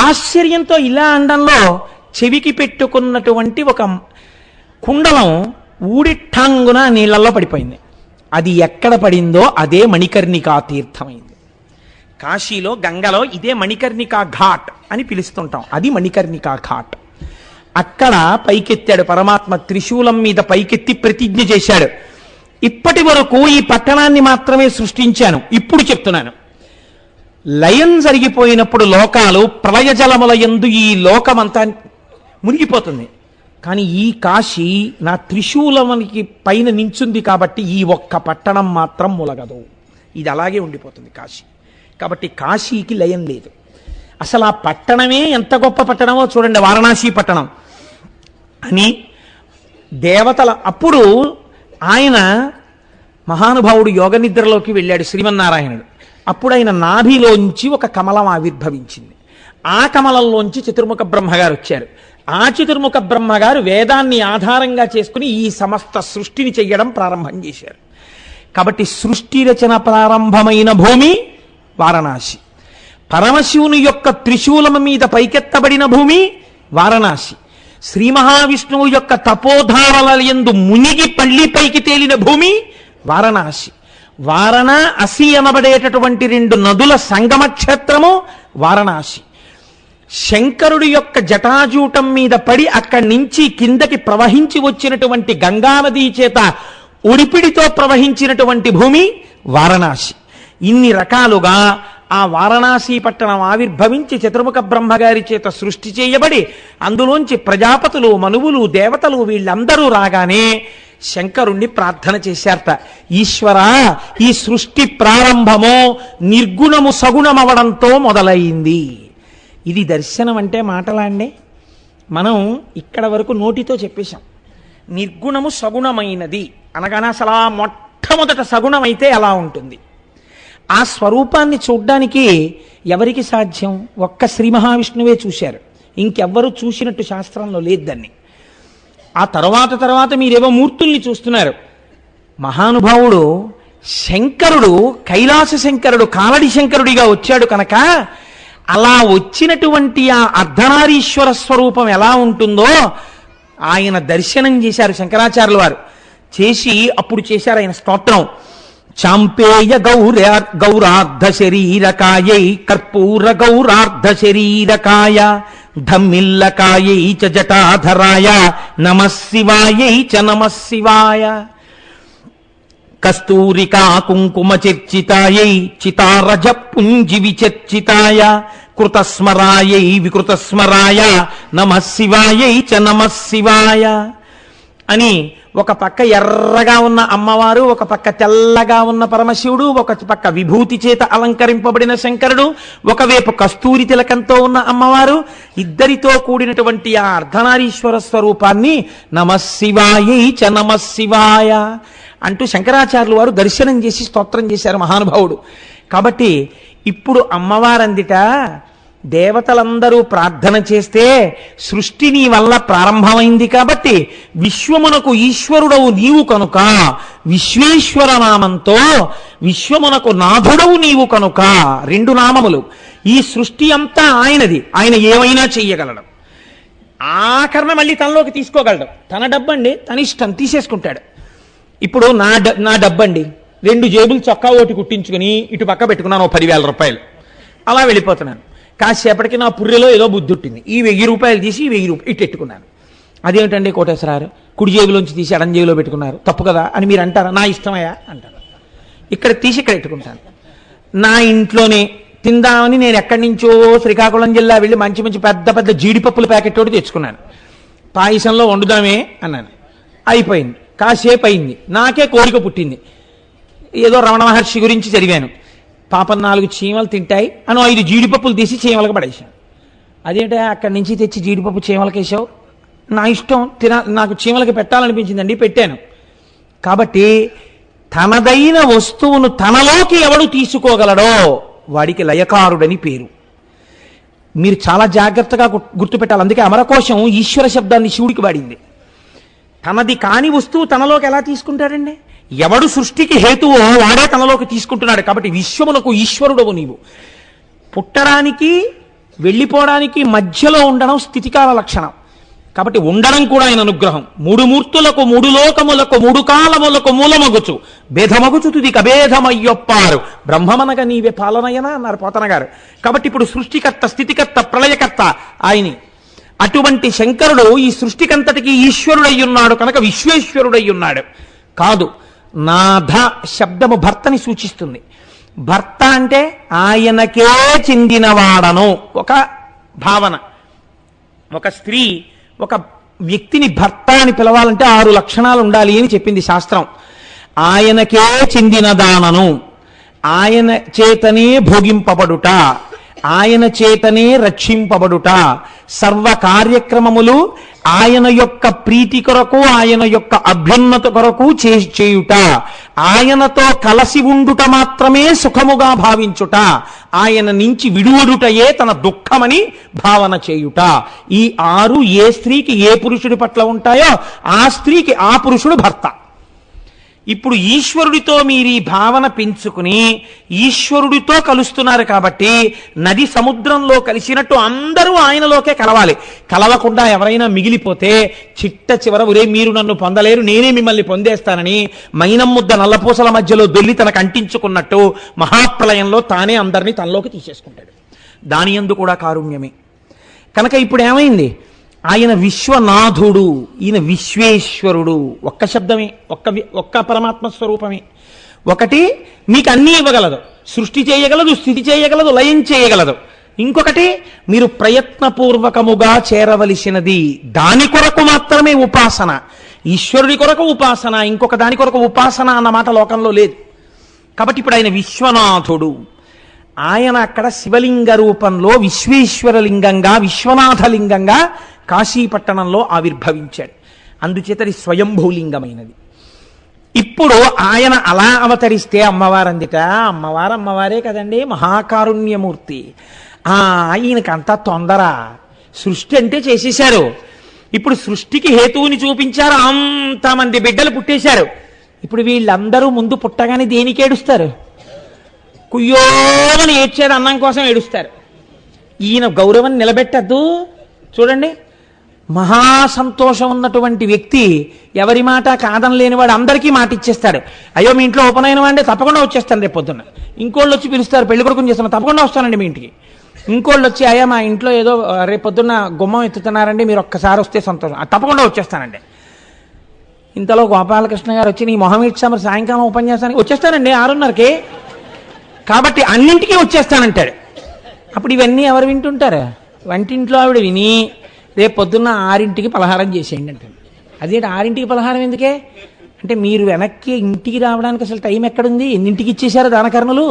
ఆశ్చర్యంతో ఇలా అండంలో చెవికి పెట్టుకున్నటువంటి ఒక కుండలం ఊడిఠాంగున నీళ్లలో పడిపోయింది. అది ఎక్కడ పడిందో అదే మణికర్ణికా తీర్థమైంది. కాశీలో గంగలో ఇదే మణికర్ణికా ఘాట్ అని పిలుస్తుంటాం, అది మణికర్ణికా ఘాట్. అక్కడ పైకెత్తాడు పరమాత్మ, త్రిశూలం మీద పైకెత్తి ప్రతిజ్ఞ చేశాడు, ఇప్పటి వరకు ఈ పట్టణాన్ని మాత్రమే సృష్టించాను, ఇప్పుడు చెప్తున్నాను, లయం జరిగిపోయినప్పుడు లోకాలు ప్రళయ జలముల యందు ఈ లోకమంతా మునిగిపోతుంది, కానీ ఈ కాశీ నా త్రిశూలమునికి పైన నించుంది కాబట్టి ఈ ఒక్క పట్టణం మాత్రం ములగదు, ఇది అలాగే ఉండిపోతుంది కాశీ. కాబట్టి కాశీకి లయం లేదు. అసలు ఆ పట్టణమే ఎంత గొప్ప పట్టణమో చూడండి, వారణాసి పట్టణం అని దేవతల. అప్పుడు ఆయన మహానుభావుడు యోగ నిద్రలోకి వెళ్ళాడు శ్రీమన్నారాయణుడు. అప్పుడు ఆయన నాభిలోంచి ఒక కమలం ఆవిర్భవించింది. ఆ కమలంలోంచి చతుర్ముఖ బ్రహ్మగారు వచ్చారు. ఆ చతుర్ముఖ బ్రహ్మగారు వేదాన్ని ఆధారంగా చేసుకుని ఈ సమస్త సృష్టిని చెయ్యడం ప్రారంభం చేశారు. కాబట్టి సృష్టి రచన ప్రారంభమైన భూమి వారణాసి. పరమశివుని యొక్క త్రిశూలము మీద పైకెత్తబడిన భూమి వారణాసి. శ్రీ మహావిష్ణువు యొక్క తపోధారల యందు మునిగి పల్లిపైకి తేలిన భూమి వారణాసి. వారణ అసి అనబడేటటువంటి రెండు నదుల సంగమ క్షేత్రము వారణాసి. శంకరుడి యొక్క జటాజూటం మీద పడి అక్కడి నుంచి కిందకి ప్రవహించి వచ్చినటువంటి గంగానదీ చేత ఉడిపిడితో ప్రవహించినటువంటి భూమి వారణాసి. ఇన్ని రకాలుగా ఆ వారణాసి పట్టణం ఆవిర్భవించి చతుర్ముఖ బ్రహ్మగారి చేత సృష్టి చేయబడి అందులోంచి ప్రజాపతులు, మనువులు, దేవతలు వీళ్ళందరూ రాగానే శంకరుణ్ణి ప్రార్థన చేశారట, ఈశ్వరా, ఈ సృష్టి ప్రారంభమో నిర్గుణము సగుణమవడంతో మొదలైంది. ఇది దర్శనం అంటే మాటలాండే. మనం ఇక్కడ వరకు నోటితో చెప్పేశాం, నిర్గుణము సగుణమైనది అనగానే అసలు ఆ మొట్టమొదట సగుణమైతే ఎలా ఉంటుంది? ఆ స్వరూపాన్ని చూడ్డానికి ఎవరికి సాధ్యం? ఒక్క శ్రీ మహావిష్ణువే చూశారు, ఇంకెవ్వరూ చూసినట్టు శాస్త్రంలో లేదు దాన్ని. ఆ తర్వాత మీరేవో మూర్తుల్ని చూస్తున్నారు. మహానుభావుడు శంకరుడు కైలాస శంకరుడు కాలడి శంకరుడిగా వచ్చాడు కనుక అలా వచ్చినటువంటి ఆ అర్ధనారీశ్వర స్వరూపం ఎలా ఉంటుందో ఆయన దర్శనం చేశారు శంకరాచార్యుల వారు. చేసి అప్పుడు చేశారు ఆయన స్తోత్రం, చాంపేయ గౌరార్ధ శరీరకాయై కర్పూర గౌరార్ధ శరీరకాయ ధమ్మిల్లకాయై చ జటాధరాయ నమః శివాయై చ నమః శివాయ కస్తూరికా కుంకుమ చర్చితాయై చితారజ పుంజి విచర్చితాయ కృతస్మరాయై వికృతస్మరాయ నమః శివాయై చ నమః శివాయ అని ఒక పక్క ఎర్రగా ఉన్న అమ్మవారు, ఒక పక్క తెల్లగా ఉన్న పరమశివుడు, ఒక పక్క విభూతి చేత అలంకరింపబడిన శంకరుడు, ఒకవైపు కస్తూరి తిలకంతో ఉన్న అమ్మవారు, ఇద్దరితో కూడినటువంటి ఆ అర్ధనారీశ్వర స్వరూపాన్ని నమః శివాయై చ నమః శివాయ అంటూ శంకరాచార్యులు వారు దర్శనం చేసి స్తోత్రం చేశారు మహానుభావుడు. కాబట్టి ఇప్పుడు అమ్మవారందిట దేవతలందరూ ప్రార్థన చేస్తే సృష్టి నీ వల్ల ప్రారంభమైంది కాబట్టి విశ్వమునకు ఈశ్వరుడవు నీవు కనుక విశ్వేశ్వర నామంతో విశ్వమునకు నాథుడవు నీవు కనుక, రెండు నామములు. ఈ సృష్టి అంతా ఆయనది, ఆయన ఏమైనా చెయ్యగలడు. ఆఖరణ మళ్ళీ తనలోకి తీసుకోగలడు. తన డబ్బండి, తన ఇష్టం తీసేసుకుంటాడు. ఇప్పుడు నా డబ్బండి, రెండు జేబులు చొక్కా ఓటి కుట్టించుకుని ఇటు పక్క పెట్టుకున్నాను 10,000 రూపాయలు, అలా వెళ్ళిపోతున్నాను. కాసేపటికి నా పుర్రెలో ఏదో బుద్ధి ఉంటుంది, ఈ 1,000 రూపాయలు తీసి 1,000 రూపాయలు ఇటు పెట్టుకున్నాను. అదేమిటండి కోటేశ్వరారు, కుడి జేబులోంచి తీసి ఎడం జేబులో పెట్టుకున్నారు, తప్పు కదా అని మీరు అంటారా? నా ఇష్టమయ్యా అంటారు. ఇక్కడ తీసి ఇక్కడ పెట్టుకుంటాను. నా ఇంట్లోనే తిందామని నేను ఎక్కడి నుంచో శ్రీకాకుళం జిల్లా వెళ్ళి మంచి మంచి పెద్ద పెద్ద జీడిపప్పుల ప్యాకెట్ ఒకటి తెచ్చుకున్నాను. పాయసంలో వండుదామే అన్నాను, అయిపోయింది. కాసేపు అయింది, నాకే కోరిక పుట్టింది. ఏదో రమణ మహర్షి గురించి చదివాను, పాపం 4 చీమలు తింటాయి అని 5 జీడిపప్పులు తీసి చీమలకు పడేశాను. అదేంటే అక్కడి నుంచి తెచ్చి జీడిపప్పు చీమలకి వేసావు? నా ఇష్టం, నాకు చీమలకి పెట్టాలనిపించిందండి, పెట్టాను. కాబట్టి తనదైన వస్తువును తనలోకి ఎవడు తీసుకోగలడో వాడికి లయకారుడని పేరు. మీరు చాలా జాగ్రత్తగా గుర్తుపెట్టాలి. అందుకే అమరకోశం ఈశ్వర శబ్దాన్ని శివుడికి వాడింది. తనది కాని వస్తువు తనలోకి ఎలా తీసుకుంటాడండి? ఎవడు సృష్టికి హేతువో వాడే తనలోకి తీసుకుంటున్నాడు. కాబట్టి విశ్వమునకు ఈశ్వరుడవు నీవు. పుట్టడానికి వెళ్ళిపోవడానికి మధ్యలో ఉండడం స్థితికాల లక్షణం. కాబట్టి ఉండడం కూడా ఆయన అనుగ్రహం. మూడు మూర్తులకు మూడు లోకములకు మూడు కాలములకు మూలమగుచు భేదమగుచు తుది కభేదమయ్యొప్పారు బ్రహ్మమనగా నీవే పాలనయనా అన్నారు పోతన గారు. కాబట్టి ఇప్పుడు సృష్టికర్త స్థితికర్త ప్రళయకర్త ఆయనే. అటువంటి శంకరుడు ఈ సృష్టికంతటికి ఈశ్వరుడయ్యున్నాడు కనుక విశ్వేశ్వరుడయ్యున్నాడు. కాదు, నాథ శబ్దము భర్తని సూచిస్తుంది. భర్త అంటే ఆయనకే చెందినవాడను ఒక భావన. ఒక స్త్రీ ఒక వ్యక్తిని భర్త అని పిలవాలంటే 6 లక్షణాలు ఉండాలి అని చెప్పింది శాస్త్రం. ఆయనకే చెందినదానను, ఆయన చేతనే భోగింపబడుట, ఆయన చేతనే రక్షింపబడుట, సర్వ కార్యక్రమములు ఆయన యొక్క ప్రీతి కొరకు ఆయన యొక్క అభ్యున్నత కొరకు చేయుట, ఆయనతో కలసి ఉండుట మాత్రమే సుఖముగా భావించుట, ఆయన నుంచి విడువడుటయే తన దుఃఖమని భావన చేయుట. ఈ 6 ఏ స్త్రీకి ఏ పురుషుడి పట్ల ఉంటాయో ఆ స్త్రీకి ఆ పురుషుడు భర్త. ఇప్పుడు ఈశ్వరుడితో మీరు ఈ భావన పెంచుకుని ఈశ్వరుడితో కలుస్తున్నారు కాబట్టి నది సముద్రంలో కలిసినట్టు అందరూ ఆయనలోకే కలవాలి. కలవకుండా ఎవరైనా మిగిలిపోతే చిట్ట చివర ఒరే మీరు నన్ను పొందలేరు నేనే మిమ్మల్ని పొందేస్తానని మైనం ముద్ద నల్లపూసల మధ్యలో దొల్లి తనకు అంటించుకున్నట్టు మహాప్రళయంలో తానే అందరినీ తనలోకి తీసేసుకుంటాడు. దాని యందు కూడా కారుణ్యమే. కనుక ఇప్పుడు ఏమైంది? ఆయన విశ్వనాథుడు, ఈయన విశ్వేశ్వరుడు. ఒక్క శబ్దమే, ఒక్క పరమాత్మ స్వరూపమే. ఒకటి మీకు అన్నీ ఇవ్వగలదు, సృష్టి చేయగలదు, స్థితి చేయగలదు, లయం చేయగలదు. ఇంకొకటి మీరు ప్రయత్నపూర్వకముగా చేరవలసినది, దాని కొరకు మాత్రమే ఉపాసన. ఈశ్వరుడి కొరకు ఉపాసన, ఇంకొక దాని కొరకు ఉపాసన అన్న మాట లోకంలో లేదు. కాబట్టి ఇప్పుడు ఆయన విశ్వనాథుడు. ఆయన అక్కడ శివలింగ రూపంలో విశ్వేశ్వరలింగంగా విశ్వనాథలింగంగా కాశీపట్టణంలో ఆవిర్భవించాడు. అందుచేత అది స్వయంభూలింగమైనది. ఇప్పుడు ఆయన అలా అవతరిస్తే అమ్మవారందిట, అమ్మవారే కదండి, మహాకారుణ్యమూర్తి. ఈయనకంతా తొందర, సృష్టి అంటే చేసేశారు. ఇప్పుడు సృష్టికి హేతువుని చూపించారు, అంతమంది బిడ్డలు పుట్టేశారు. ఇప్పుడు వీళ్ళందరూ ముందు పుట్టగానే దేనికి ఏడుస్తారు? కుయ్యోమని ఏడ్చేది అన్నం కోసం ఏడుస్తారు. ఈయన గౌరవం నిలబెట్టద్దు. చూడండి, మహా సంతోషం ఉన్నటువంటి వ్యక్తి ఎవరి మాట కాదనలేనివాడు అందరికీ మాట ఇచ్చేస్తాడు. అయ్యో మీ ఇంట్లో ఉపనయనం అంటే తప్పకుండా వచ్చేస్తాను రేపు పొద్దున్న. ఇంకోళ్ళు వచ్చి పిలుస్తారు, పెళ్లి కొడుకుని చేస్తాను, తప్పకుండా వస్తానండి మీ ఇంటికి. ఇంకోళ్ళు వచ్చి అయ్యా మా ఇంట్లో ఏదో రేపు పొద్దున్న గుమ్మం ఎత్తుతున్నారండి మీరు ఒక్కసారి వస్తే సంతోషం, తప్పకుండా వచ్చేస్తానండి. ఇంతలో గోపాలకృష్ణ గారు వచ్చి నీ మొహం ఇచ్చామని సాయంకాలం ఉపన్యాసానికి వచ్చేస్తానండి 6:30కి, కాబట్టి అన్నింటికీ వచ్చేస్తానంటాడు. అప్పుడు ఇవన్నీ ఎవరు వింటుంటారు? వంటింట్లో ఆవిడ విని రేపు పొద్దున్న 6ంటికి పలహారం చేసేయండి అంటాడు. అదేంటి 6ంటికి పలహారం ఎందుకే అంటే మీరు వెనక్కి ఇంటికి రావడానికి అసలు టైం ఎక్కడుంది? ఎన్నింటికి ఇచ్చేశారు దానకర్ణులు.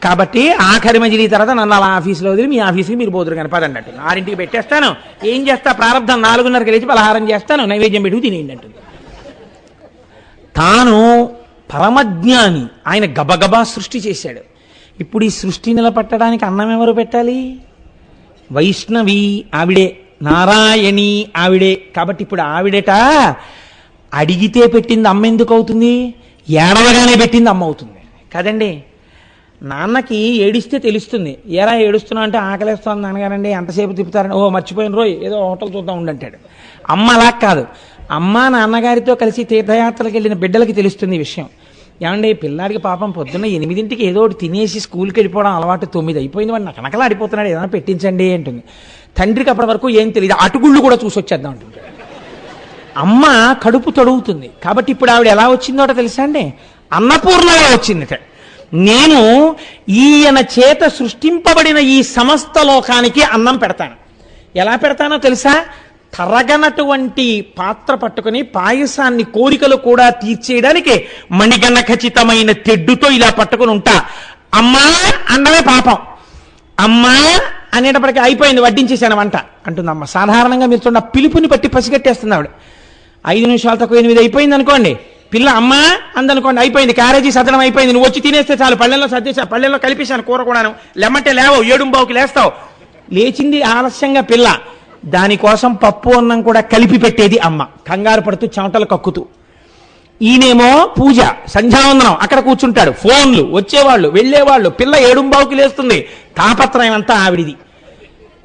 కాబట్టి ఆఖరి మజిలీ తర్వాత నన్ను అలా ఆఫీసులో వదిలి మీ ఆఫీస్కి మీరు పోదురు కానీ పదండి అంటుంది. 6ంటికి పెట్టేస్తాను, ఏం చేస్తా ప్రారంభం 4:30కి లేచి పలహారం చేస్తాను, నైవేద్యం పెట్టుకు తినేయండి అంటుంది. తాను పరమజ్ఞాని, ఆయన గబగబా సృష్టి చేశాడు. ఇప్పుడు ఈ సృష్టి నిలబెట్టడానికి అన్నం ఎవరు పెట్టాలి? వైష్ణవి ఆవిడే, నారాయణి ఆవిడే. కాబట్టి ఇప్పుడు ఆవిడట అడిగితే పెట్టింది అమ్మ ఎందుకు అవుతుంది? ఏడవగానే పెట్టింది అమ్మ అవుతుంది కదండి. నాన్నకి ఏడిస్తే తెలుస్తుంది, ఎరా ఏడుస్తున్నా అంటే ఆకలేస్తుంది నాన్నగారండి ఎంతసేపు తిప్పుతారని, ఓ మర్చిపోయిన రోజు ఏదో హోటల్ చూద్దాం ఉండంటాడు. అమ్మ అలా కాదు, అమ్మ నాన్నగారితో కలిసి తీర్థయాత్రలకు వెళ్ళిన బిడ్డలకి తెలుస్తుంది ఈ విషయం. ఏమంటే పిల్లాడికి పాపం పొద్దున్న 8ంటికి ఏదో ఒకటి తినేసి స్కూల్కి వెళ్ళిపోవడం అలవాటు, 9 అయిపోయింది వాడు నకనకలా ఆడిపోతున్నాడు ఏదైనా పెట్టించండి అంటుంది. తండ్రికి అప్పటి వరకు ఏం తెలియదు, అటుగుళ్ళు కూడా చూసి వచ్చేద్దాం అంటుంది. అమ్మ కడుపు తొడుగుతుంది. కాబట్టి ఇప్పుడు ఆవిడ ఎలా వచ్చిందోట తెలుసా అండి? అన్నపూర్ణగా వచ్చిందిట. నేను ఈయన చేత సృష్టింపబడిన ఈ సమస్త లోకానికి అన్నం పెడతాను. ఎలా పెడతానో తెలుసా? తరగనటువంటి పాత్ర పట్టుకుని పాయసాన్ని కోరికలు కూడా తీర్చేయడానికి మణిగణ ఖచ్చితమైన తెడ్డుతో ఇలా పట్టుకుని ఉంటా. అమ్మా అన్నమే పాపం, అమ్మా అనేటప్పటికీ అయిపోయింది వడ్డించేసాను వంట అంటుందమ్మ. సాధారణంగా మీరు చూడండి పిలుపుని బట్టి పసిగట్టేస్తుంది ఆవిడ. 5 నిమిషాలు తక్కువ 8 అయిపోయింది అనుకోండి, పిల్ల అమ్మ అందనుకోండి అయిపోయింది, క్యారేజీ సదనం అయిపోయింది, నువ్వు వచ్చి తినేస్తే చాలు, పళ్ళెల్లో సర్దేసా, పళ్ళెల్లో కలిపేశాను కూర కూడాను, లెమ్మంటే లేవో 7:15కి లేస్తావు. లేచింది ఆలస్యంగా పిల్ల, దానికోసం పప్పు అన్నం కూడా కలిపి పెట్టేది అమ్మ, కంగారు పడుతూ చెమటలు కక్కుతూ. ఈయనేమో పూజ, సంధ్యావందనం, అక్కడ కూర్చుంటాడు. ఫోన్లు, వచ్చేవాళ్ళు వెళ్ళేవాళ్ళు, పిల్ల ఏడుంబావుకి లేస్తుంది, తాపత్రయం అంతా ఆవిడిది.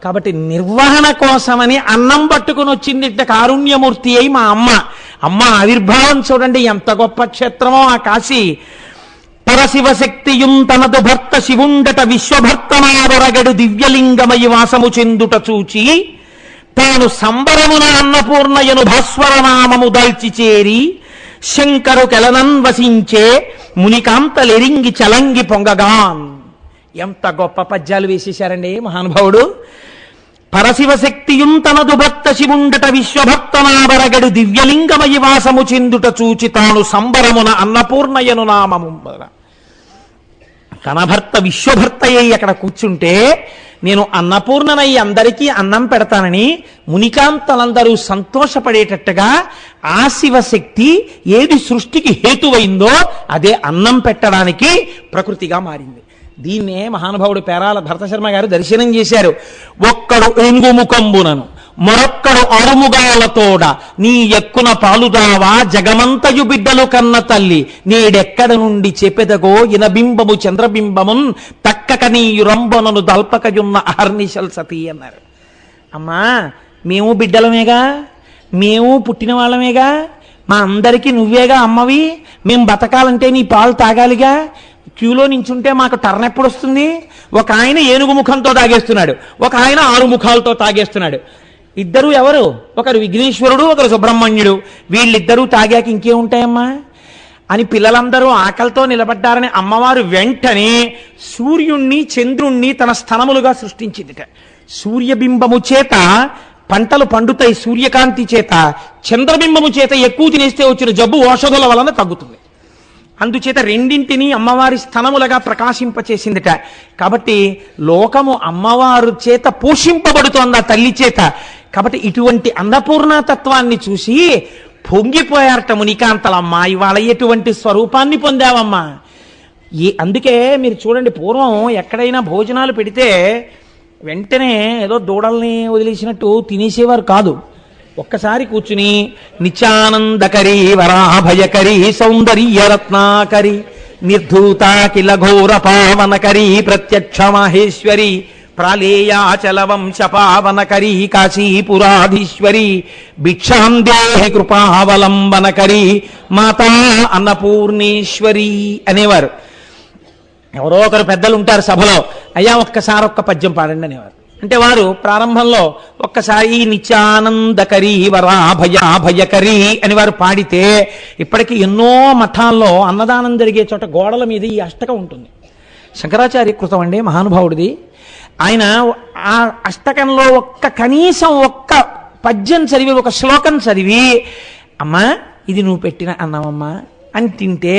కాబట్టి నిర్వహణ కోసమని అన్నం పట్టుకుని వచ్చింది కారుణ్యమూర్తి అయి మా అమ్మ. అమ్మ ఆవిర్భావం చూడండి ఎంత గొప్ప క్షేత్రమో ఆ కాశీ. పరశివశక్తియుం తనదు భర్త శివుండట విశ్వభర్తనారగడు దివ్యలింగమయి వాసము చెందుట చూచి తాను సంబరమున అన్నపూర్ణయను భాస్వరనామము దాల్చి చేరి శంకరు కెలనన్ వసించే మునికాంతలెరింగి చలంగి పొంగగాన్. ఎంత గొప్ప పద్యాలు వేసేశారండి మహానుభావుడు. పరశివశక్తియుం తనదు భక్త శివుండట విశ్వభక్తనావరగడు దివ్యలింగమయి వాసము చెందుట చూచి తాను సంబరమున అన్నపూర్ణయను నామము. తన భర్త విశ్వభర్తయ్యి అక్కడ కూర్చుంటే నేను అన్నపూర్ణనై అందరికీ అన్నం పెడతానని మునికాంతలందరూ సంతోషపడేటట్టుగా ఆ శివశక్తి ఏది సృష్టికి హేతువైందో అదే అన్నం పెట్టడానికి ప్రకృతిగా మారింది. దీన్నే మహానుభావుడు పేరాల భరతశర్మ గారు దర్శనం చేశారు. ఒక్కడు ఎంగుముఖంబునను మరొక్కడు అరుముగాలతోడ నీ ఎక్కున పాలుదావా జగమంతయు బిడ్డలు కన్న తల్లి నీడెక్కడ నుండి చెప్పెదగో ఇనబింబము చంద్రబింబమున్ తక్కక నీయురంబనను దల్పకయున్న అహర్నిశల్ సతీ అన్నారు. అమ్మా మేము బిడ్డలమేగా, మేము పుట్టిన వాళ్ళమేగా, మా అందరికీ నువ్వేగా అమ్మవి, మేం బతకాలంటే నీ పాలు తాగాలిగా, క్యూలో నించుంటే మాకు టర్న్ ఎప్పుడు వస్తుంది? ఒక ఆయన ఏనుగు ముఖంతో తాగేస్తున్నాడు, ఒక ఆయన 6 ముఖాలతో తాగేస్తున్నాడు. ఇద్దరు ఎవరు? ఒకరు విఘ్నేశ్వరుడు, ఒకరు సుబ్రహ్మణ్యుడు. వీళ్ళిద్దరూ తాగాక ఇంకేముంటాయమ్మా అని పిల్లలందరూ ఆకలితో నిలబడ్డారని అమ్మవారు వెంటనే సూర్యుణ్ణి చంద్రుణ్ణి తన స్థనములుగా సృష్టించిందిట. సూర్యబింబము చేత పంటలు పండుతాయి, సూర్యకాంతి చేత. చంద్రబింబము చేత ఎక్కువ తినేస్తే వచ్చిన జబ్బు ఔషధుల వలన తగ్గుతుంది. అందుచేత రెండింటినీ అమ్మవారి స్థనములుగా ప్రకాశింపచేసిందిట. కాబట్టి లోకము అమ్మవారు చేత పోషింపబడుతోంది ఆ తల్లి చేత. కాబట్టి ఇటువంటి అన్నపూర్ణతత్వాన్ని చూసి పొంగిపోయారట మునికాంతలమ్మ. ఇవాళ ఎటువంటి స్వరూపాన్ని పొందావమ్మా. అందుకే మీరు చూడండి, పూర్వం ఎక్కడైనా భోజనాలు పెడితే వెంటనే ఏదో దూడల్ని వదిలేసినట్టు తినేసేవారు కాదు. ఒక్కసారి కూర్చుని నిత్యానందకరీ వరాభయకరీ సౌందర్య రత్నాకరి నిర్ధూత కిల ఘోర పావనకరీ ప్రత్యక్ష మహేశ్వరి ప్రాళేయాచల వంశ పావనకరీ కాశీపురాధీశ్వరి భిక్షాం దేహి కృపావలంబనకరీ మాతా అన్నపూర్ణేశ్వరి అనేవారు. ఎవరో ఒకరు పెద్దలు ఉంటారు సభలో, అయ్యా ఒక్కసారి ఒక్క పద్యం పాడండి అనేవారు. అంటే వారు ప్రారంభంలో ఒక్కసారి నిత్యానందకరీ వరాభయకరీ అని వారు పాడితే ఇప్పటికీ ఎన్నో మఠాల్లో అన్నదానం జరిగే చోట గోడల మీద ఈ అష్టకం ఉంటుంది. శంకరాచార్య కృతం అండి మహానుభావుడిది. ఆయన ఆ అష్టకంలో కనీసం ఒక్క పద్యం చదివి, ఒక శ్లోకం చదివి, అమ్మా ఇది నువ్వు పెట్టిన అన్నమమ్మా అని తింటే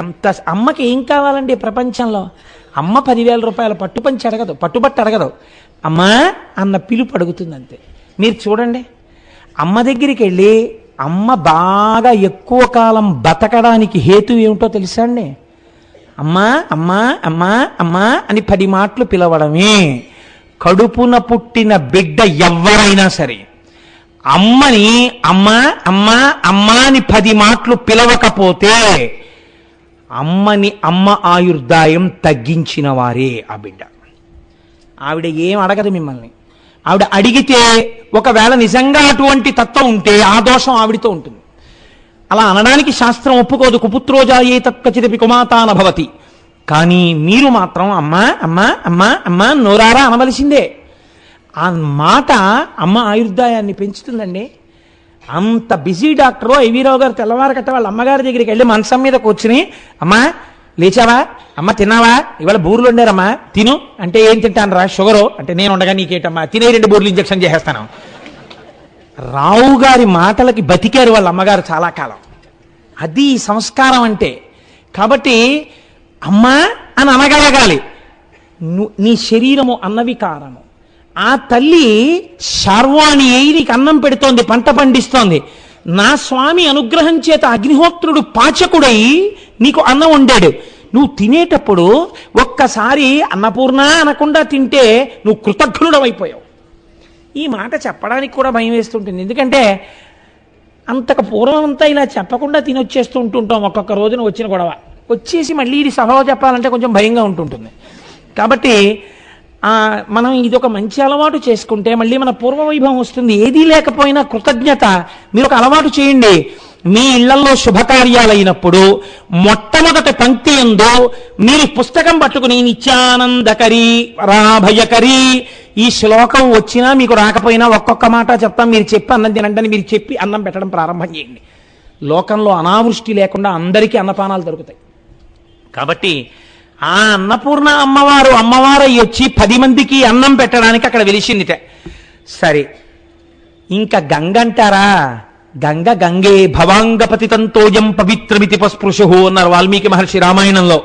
ఎంత అమ్మకి ఏం కావాలండి ప్రపంచంలో? అమ్మ 10,000 రూపాయల పట్టుపంచి అడగదు, పట్టుబట్టు అడగదు, అమ్మా అన్న పిలుపు అడుగుతుంది అంతే. మీరు చూడండి, అమ్మ దగ్గరికి వెళ్ళి అమ్మ బాగా ఎక్కువ కాలం బతకడానికి హేతు ఏమిటో తెలుసా అండి? అమ్మా అమ్మా అమ్మా అమ్మా అని 10 మాటలు పిలవడమే. కడుపున పుట్టిన బిడ్డ ఎవ్వరైనా సరే అమ్మని అమ్మా అమ్మా అమ్మా అని 10 మాటలు పిలవకపోతే అమ్మ ఆయుర్దాయం తగ్గించిన వారే ఆ బిడ్డ. ఆవిడ ఏం అడగదు మిమ్మల్ని. ఆవిడ అడిగితే ఒకవేళ నిజంగా అటువంటి తత్వం ఉంటే ఆ దోషం ఆవిడితో ఉంటుంది. అలా అనడానికి శాస్త్రం ఒప్పుకోదు. కుపుత్రోజాయే తత్కచిదపి కుమాతాన భవతి. కానీ మీరు మాత్రం అమ్మా అమ్మా అమ్మా అమ్మా నోరారా అనవలసిందే. ఆ మాట అమ్మ ఆయుర్దాయాన్ని పెంచుతుందండి. అంత బిజీ డాక్టరు ఐవీరావు గారు తెల్లవారకట్ట వాళ్ళ అమ్మగారి దగ్గరికి వెళ్ళి మంచం మీద కూర్చుని, అమ్మా లేచావా, అమ్మ తిన్నావా, ఇవాళ బూరులు వండారమ్మా తిను అంటే, ఏం తింటాను రా, షుగరు అంటే, నేను ఉండగా నీకేటమ్మా, తినే 2 బూర్లు ఇంజక్షన్ చేసేస్తాను. రావు గారి మాటలకి బతికారు వాళ్ళ అమ్మగారు చాలా కాలం. అది సంస్కారం అంటే. కాబట్టి అమ్మా అని అనగలగాలి. నీ శరీరము అన్నవికారము. ఆ తల్లి శార్వాణి అయి నీకు అన్నం పెడుతోంది, పంట పండిస్తోంది. నా స్వామి అనుగ్రహం చేత అగ్నిహోత్రుడు పాచకుడై నీకు అన్నం వండాడు. నువ్వు తినేటప్పుడు ఒక్కసారి అన్నపూర్ణ అనకుండా తింటే నువ్వు కృతజ్ఞుడమైపోయావు. ఈ మాట చెప్పడానికి కూడా భయం వేస్తుంటుంది. ఎందుకంటే అంతకు పూర్వం అంతా ఇలా చెప్పకుండా తినొచ్చేస్తూ ఉంటుంటాం. ఒక్కొక్క రోజున వచ్చిన గొడవ వచ్చేసి మళ్ళీ ఇది సభలో చెప్పాలంటే కొంచెం భయంగా ఉంటుంటుంది. కాబట్టి మనం ఇది ఒక మంచి అలవాటు చేసుకుంటే మళ్ళీ మన పూర్వవైభవం వస్తుంది. ఏదీ లేకపోయినా కృతజ్ఞత మీరు ఒక అలవాటు చేయండి. మీ ఇళ్లలో శుభకార్యాలైనప్పుడు మొట్టమొదటి పంక్తి యందు మీరు పుస్తకం పట్టుకుని నిత్యానందకరి వరాభయకరి ఈ శ్లోకం వచ్చినా మీకు రాకపోయినా ఒక్కొక్క మాట చెప్తాం, మీరు చెప్పి అన్నం తినండి, మీరు చెప్పి అన్నం పెట్టడం ప్రారంభం చేయండి. లోకంలో అనావృష్టి లేకుండా అందరికీ అన్నపానాలు దొరుకుతాయి. కాబట్టి ఆ అన్నపూర్ణ అమ్మవారు వచ్చి 10 మందికి అన్నం పెట్టడానికి అక్కడ వెలిసిందిట. సరే, ఇంకా గంగ అంటారా? గంగే భవాంగపతితంతోయం పవిత్రమితి పస్పృశు అన్నారు వాల్మీకి మహర్షి రామాయణంలో.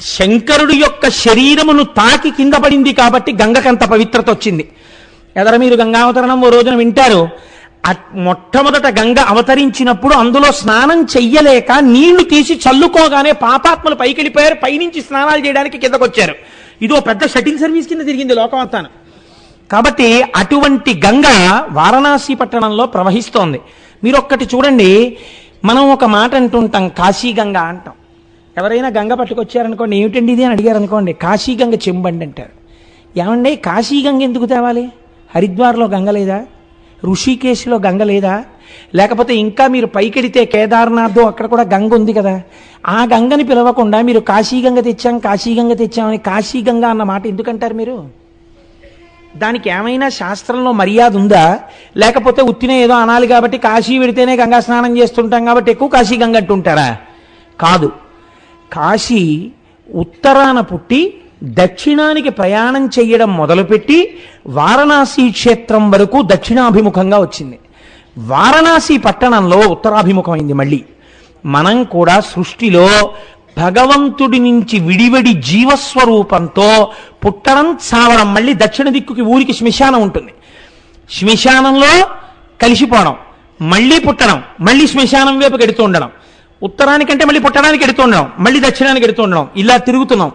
శంకరుడు యొక్క శరీరమును తాకి కింద పడింది కాబట్టి గంగకంత పవిత్రత వచ్చింది. ఎదర మీరు గంగావతరణం ఓ రోజున వింటారు. మొట్టమొదట గంగ అవతరించినప్పుడు అందులో స్నానం చెయ్యలేక నీళ్లు తీసి చల్లుకోగానే పాపాత్మలు పైకి వెళ్ళిపోయారు, పైనుంచి స్నానాలు చేయడానికి కిందకొచ్చారు. ఇదో పెద్ద షటిల్ సర్వీస్ కింద తిరిగింది లోకమంతాను. కాబట్టి అటువంటి గంగ వారణాసి పట్టణంలో ప్రవహిస్తోంది. మీరు ఒక్కటి చూడండి, మనం ఒక మాట అంటుంటాం, కాశీ గంగ అంటాం. ఎవరైనా గంగ పట్టుకొచ్చారనుకోండి, ఏమిటండి ఇది అని అడిగారు అనుకోండి, కాశీ గంగ చెంబండి అంటారు. ఏమండి కాశీ గంగ ఎందుకు తేవాలి? హరిద్వార్లో గంగ లేదా? ఋషికేశ్లో గంగ లేదా? లేకపోతే ఇంకా మీరు పైకెడితే కేదార్నాథ్ అక్కడ కూడా గంగ ఉంది కదా. ఆ గంగని పిలవకుండా మీరు కాశీ గంగ తెచ్చామని కాశీ గంగ అన్న మాట ఎందుకంటారు మీరు? దానికి ఏమైనా శాస్త్రంలో మర్యాద ఉందా? లేకపోతే ఉత్తినే ఏదో అనాలి కాబట్టి కాశీ వెడితేనే గంగా స్నానం చేస్తుంటాం కాబట్టి ఎక్కువ కాశీ గంగ అంటుంటారా? కాదు. కాశీ ఉత్తరాన పుట్టి దక్షిణానికి ప్రయాణం చెయ్యడం మొదలుపెట్టి వారణాసి క్షేత్రం వరకు దక్షిణాభిముఖంగా వచ్చింది. వారణాసి పట్టణంలో ఉత్తరాభిముఖమైంది. మళ్ళీ మనం కూడా సృష్టిలో భగవంతుడి నుంచి విడివడి జీవస్వరూపంతో పుట్టడం చావడం, మళ్ళీ దక్షిణ దిక్కుకి ఊరికి శ్మశానం ఉంటుంది, శ్మశానంలో కలిసిపోవడం, మళ్ళీ పుట్టడం, మళ్ళీ శ్మశానం వైపుకి ఎడుతూ ఉండడం, ఉత్తరానికంటే మళ్ళీ పుట్టడానికి ఎడుతూ ఉండడం, మళ్ళీ దక్షిణానికి ఎడుతూ ఉండడం, ఇలా తిరుగుతున్నాం.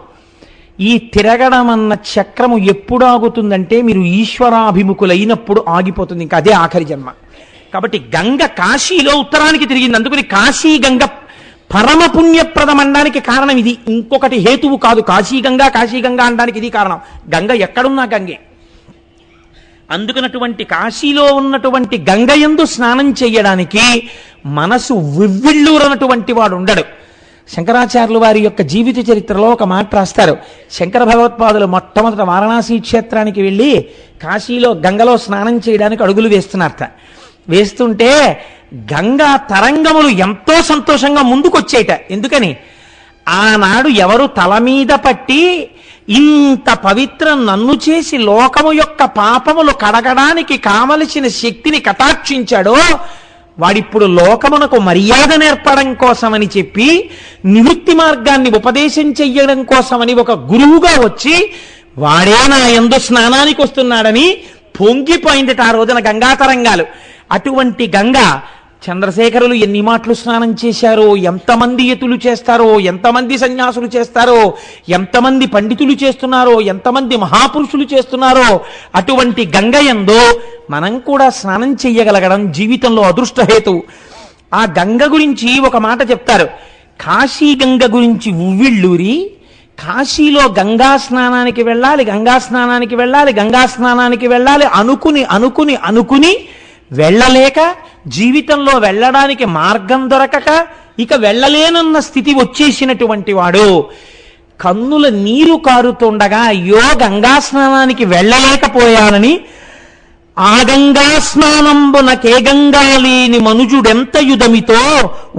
ఈ తిరగడం అన్న చక్రము ఎప్పుడు ఆగుతుందంటే మీరు ఈశ్వరాభిముఖులైనప్పుడు ఆగిపోతుంది. ఇంకా అదే ఆఖరి జన్మ. కాబట్టి గంగ కాశీలో ఉత్తరానికి తిరిగింది. అందుకని కాశీ గంగ పరమ పుణ్యప్రదం అనడానికి కారణం ఇది, ఇంకొకటి హేతువు కాదు. కాశీ గంగా అనడానికి ఇది కారణం. గంగ ఎక్కడున్నా గంగే. అందుకనటువంటి కాశీలో ఉన్నటువంటి గంగయందు స్నానం చెయ్యడానికి మనసు వివ్విళ్ళూరనటువంటి వాడు ఉండడు. శంకరాచార్యులు వారి యొక్క జీవిత చరిత్రలో ఒక మాట రాస్తారు. శంకర భగవత్పాదులు మొట్టమొదట వారణాసి క్షేత్రానికి వెళ్ళి కాశీలో గంగలో స్నానం చేయడానికి అడుగులు వేస్తున్నారట. వేస్తుంటే గంగా తరంగములు ఎంతో సంతోషంగా ముందుకొచ్చేట. ఎందుకని? ఆనాడు ఎవరు తల మీద పట్టి ఇంత పవిత్రం నన్ను చేసి లోకము యొక్క పాపములు కడగడానికి కావలసిన శక్తిని కటాక్షించాడో వాడిప్పుడు లోకమునకు మర్యాద నేర్పడం కోసమని చెప్పి నివృత్తి మార్గాన్ని ఉపదేశం చెయ్యడం కోసమని ఒక గురువుగా వచ్చి వాడే నా యందు స్నానానికి వస్తున్నాడని పొంగిపోయిందట ఆ రోజున గంగా తరంగాలు. అటువంటి గంగ చంద్రశేఖరులు ఎన్ని మాటలు స్నానం చేశారో, ఎంతమంది యతులు చేస్తారో, ఎంతమంది సన్యాసులు చేస్తారో, ఎంతమంది పండితులు చేస్తున్నారో, ఎంతమంది మహాపురుషులు చేస్తున్నారో అటువంటి గంగయందు మనం కూడా స్నానం చెయ్యగలగడం జీవితంలో అదృష్టహేతు. ఆ గంగ గురించి ఒక మాట చెప్తారు. కాశీ గంగ గురించి ఉవ్విళ్ళూరి కాశీలో గంగా స్నానానికి వెళ్ళాలి, గంగా స్నానానికి వెళ్ళాలి, గంగా స్నానానికి వెళ్ళాలి అనుకుని అనుకుని అనుకుని వెళ్ళలేక, జీవితంలో వెళ్ళడానికి మార్గం దొరకక ఇక వెళ్ళలేనన్న స్థితి వచ్చేసినటువంటి వాడు కన్నుల నీరు కారుతుండగా అయ్యో గంగా స్నానానికి వెళ్ళలేకపోయానని ఆ గంగా స్నానంబునకే గంగా లేని మనుజుడెంత యుధమితో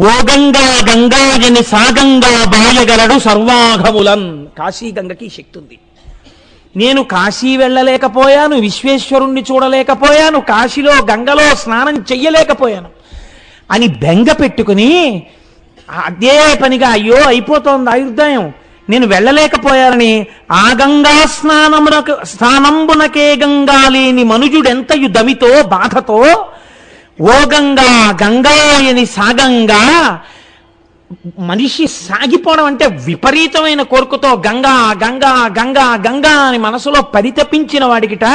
ఓ గంగా గంగాయని సాగంగా బాయగలడు సర్వాఘములన్. కాశీ గంగకి శక్తి ఉంది. నేను కాశీ వెళ్ళలేకపోయాను, విశ్వేశ్వరుణ్ణి చూడలేకపోయాను, కాశీలో గంగలో స్నానం చెయ్యలేకపోయాను అని బెంగ పెట్టుకుని అదే పనిగా అయ్యో అయిపోతోంది ఆయుర్దాయం, నేను వెళ్ళలేకపోయానని ఆ గంగా స్నానంబునకే గంగా లేని మనుజుడెంతయు దమితో బాధతో ఓ గంగా గంగాయని సాగంగా, మనిషి సాగిపోవడం అంటే విపరీతమైన కోరికతో గంగా గంగా గంగా గంగా అని మనసులో పరితపించిన వాడికిట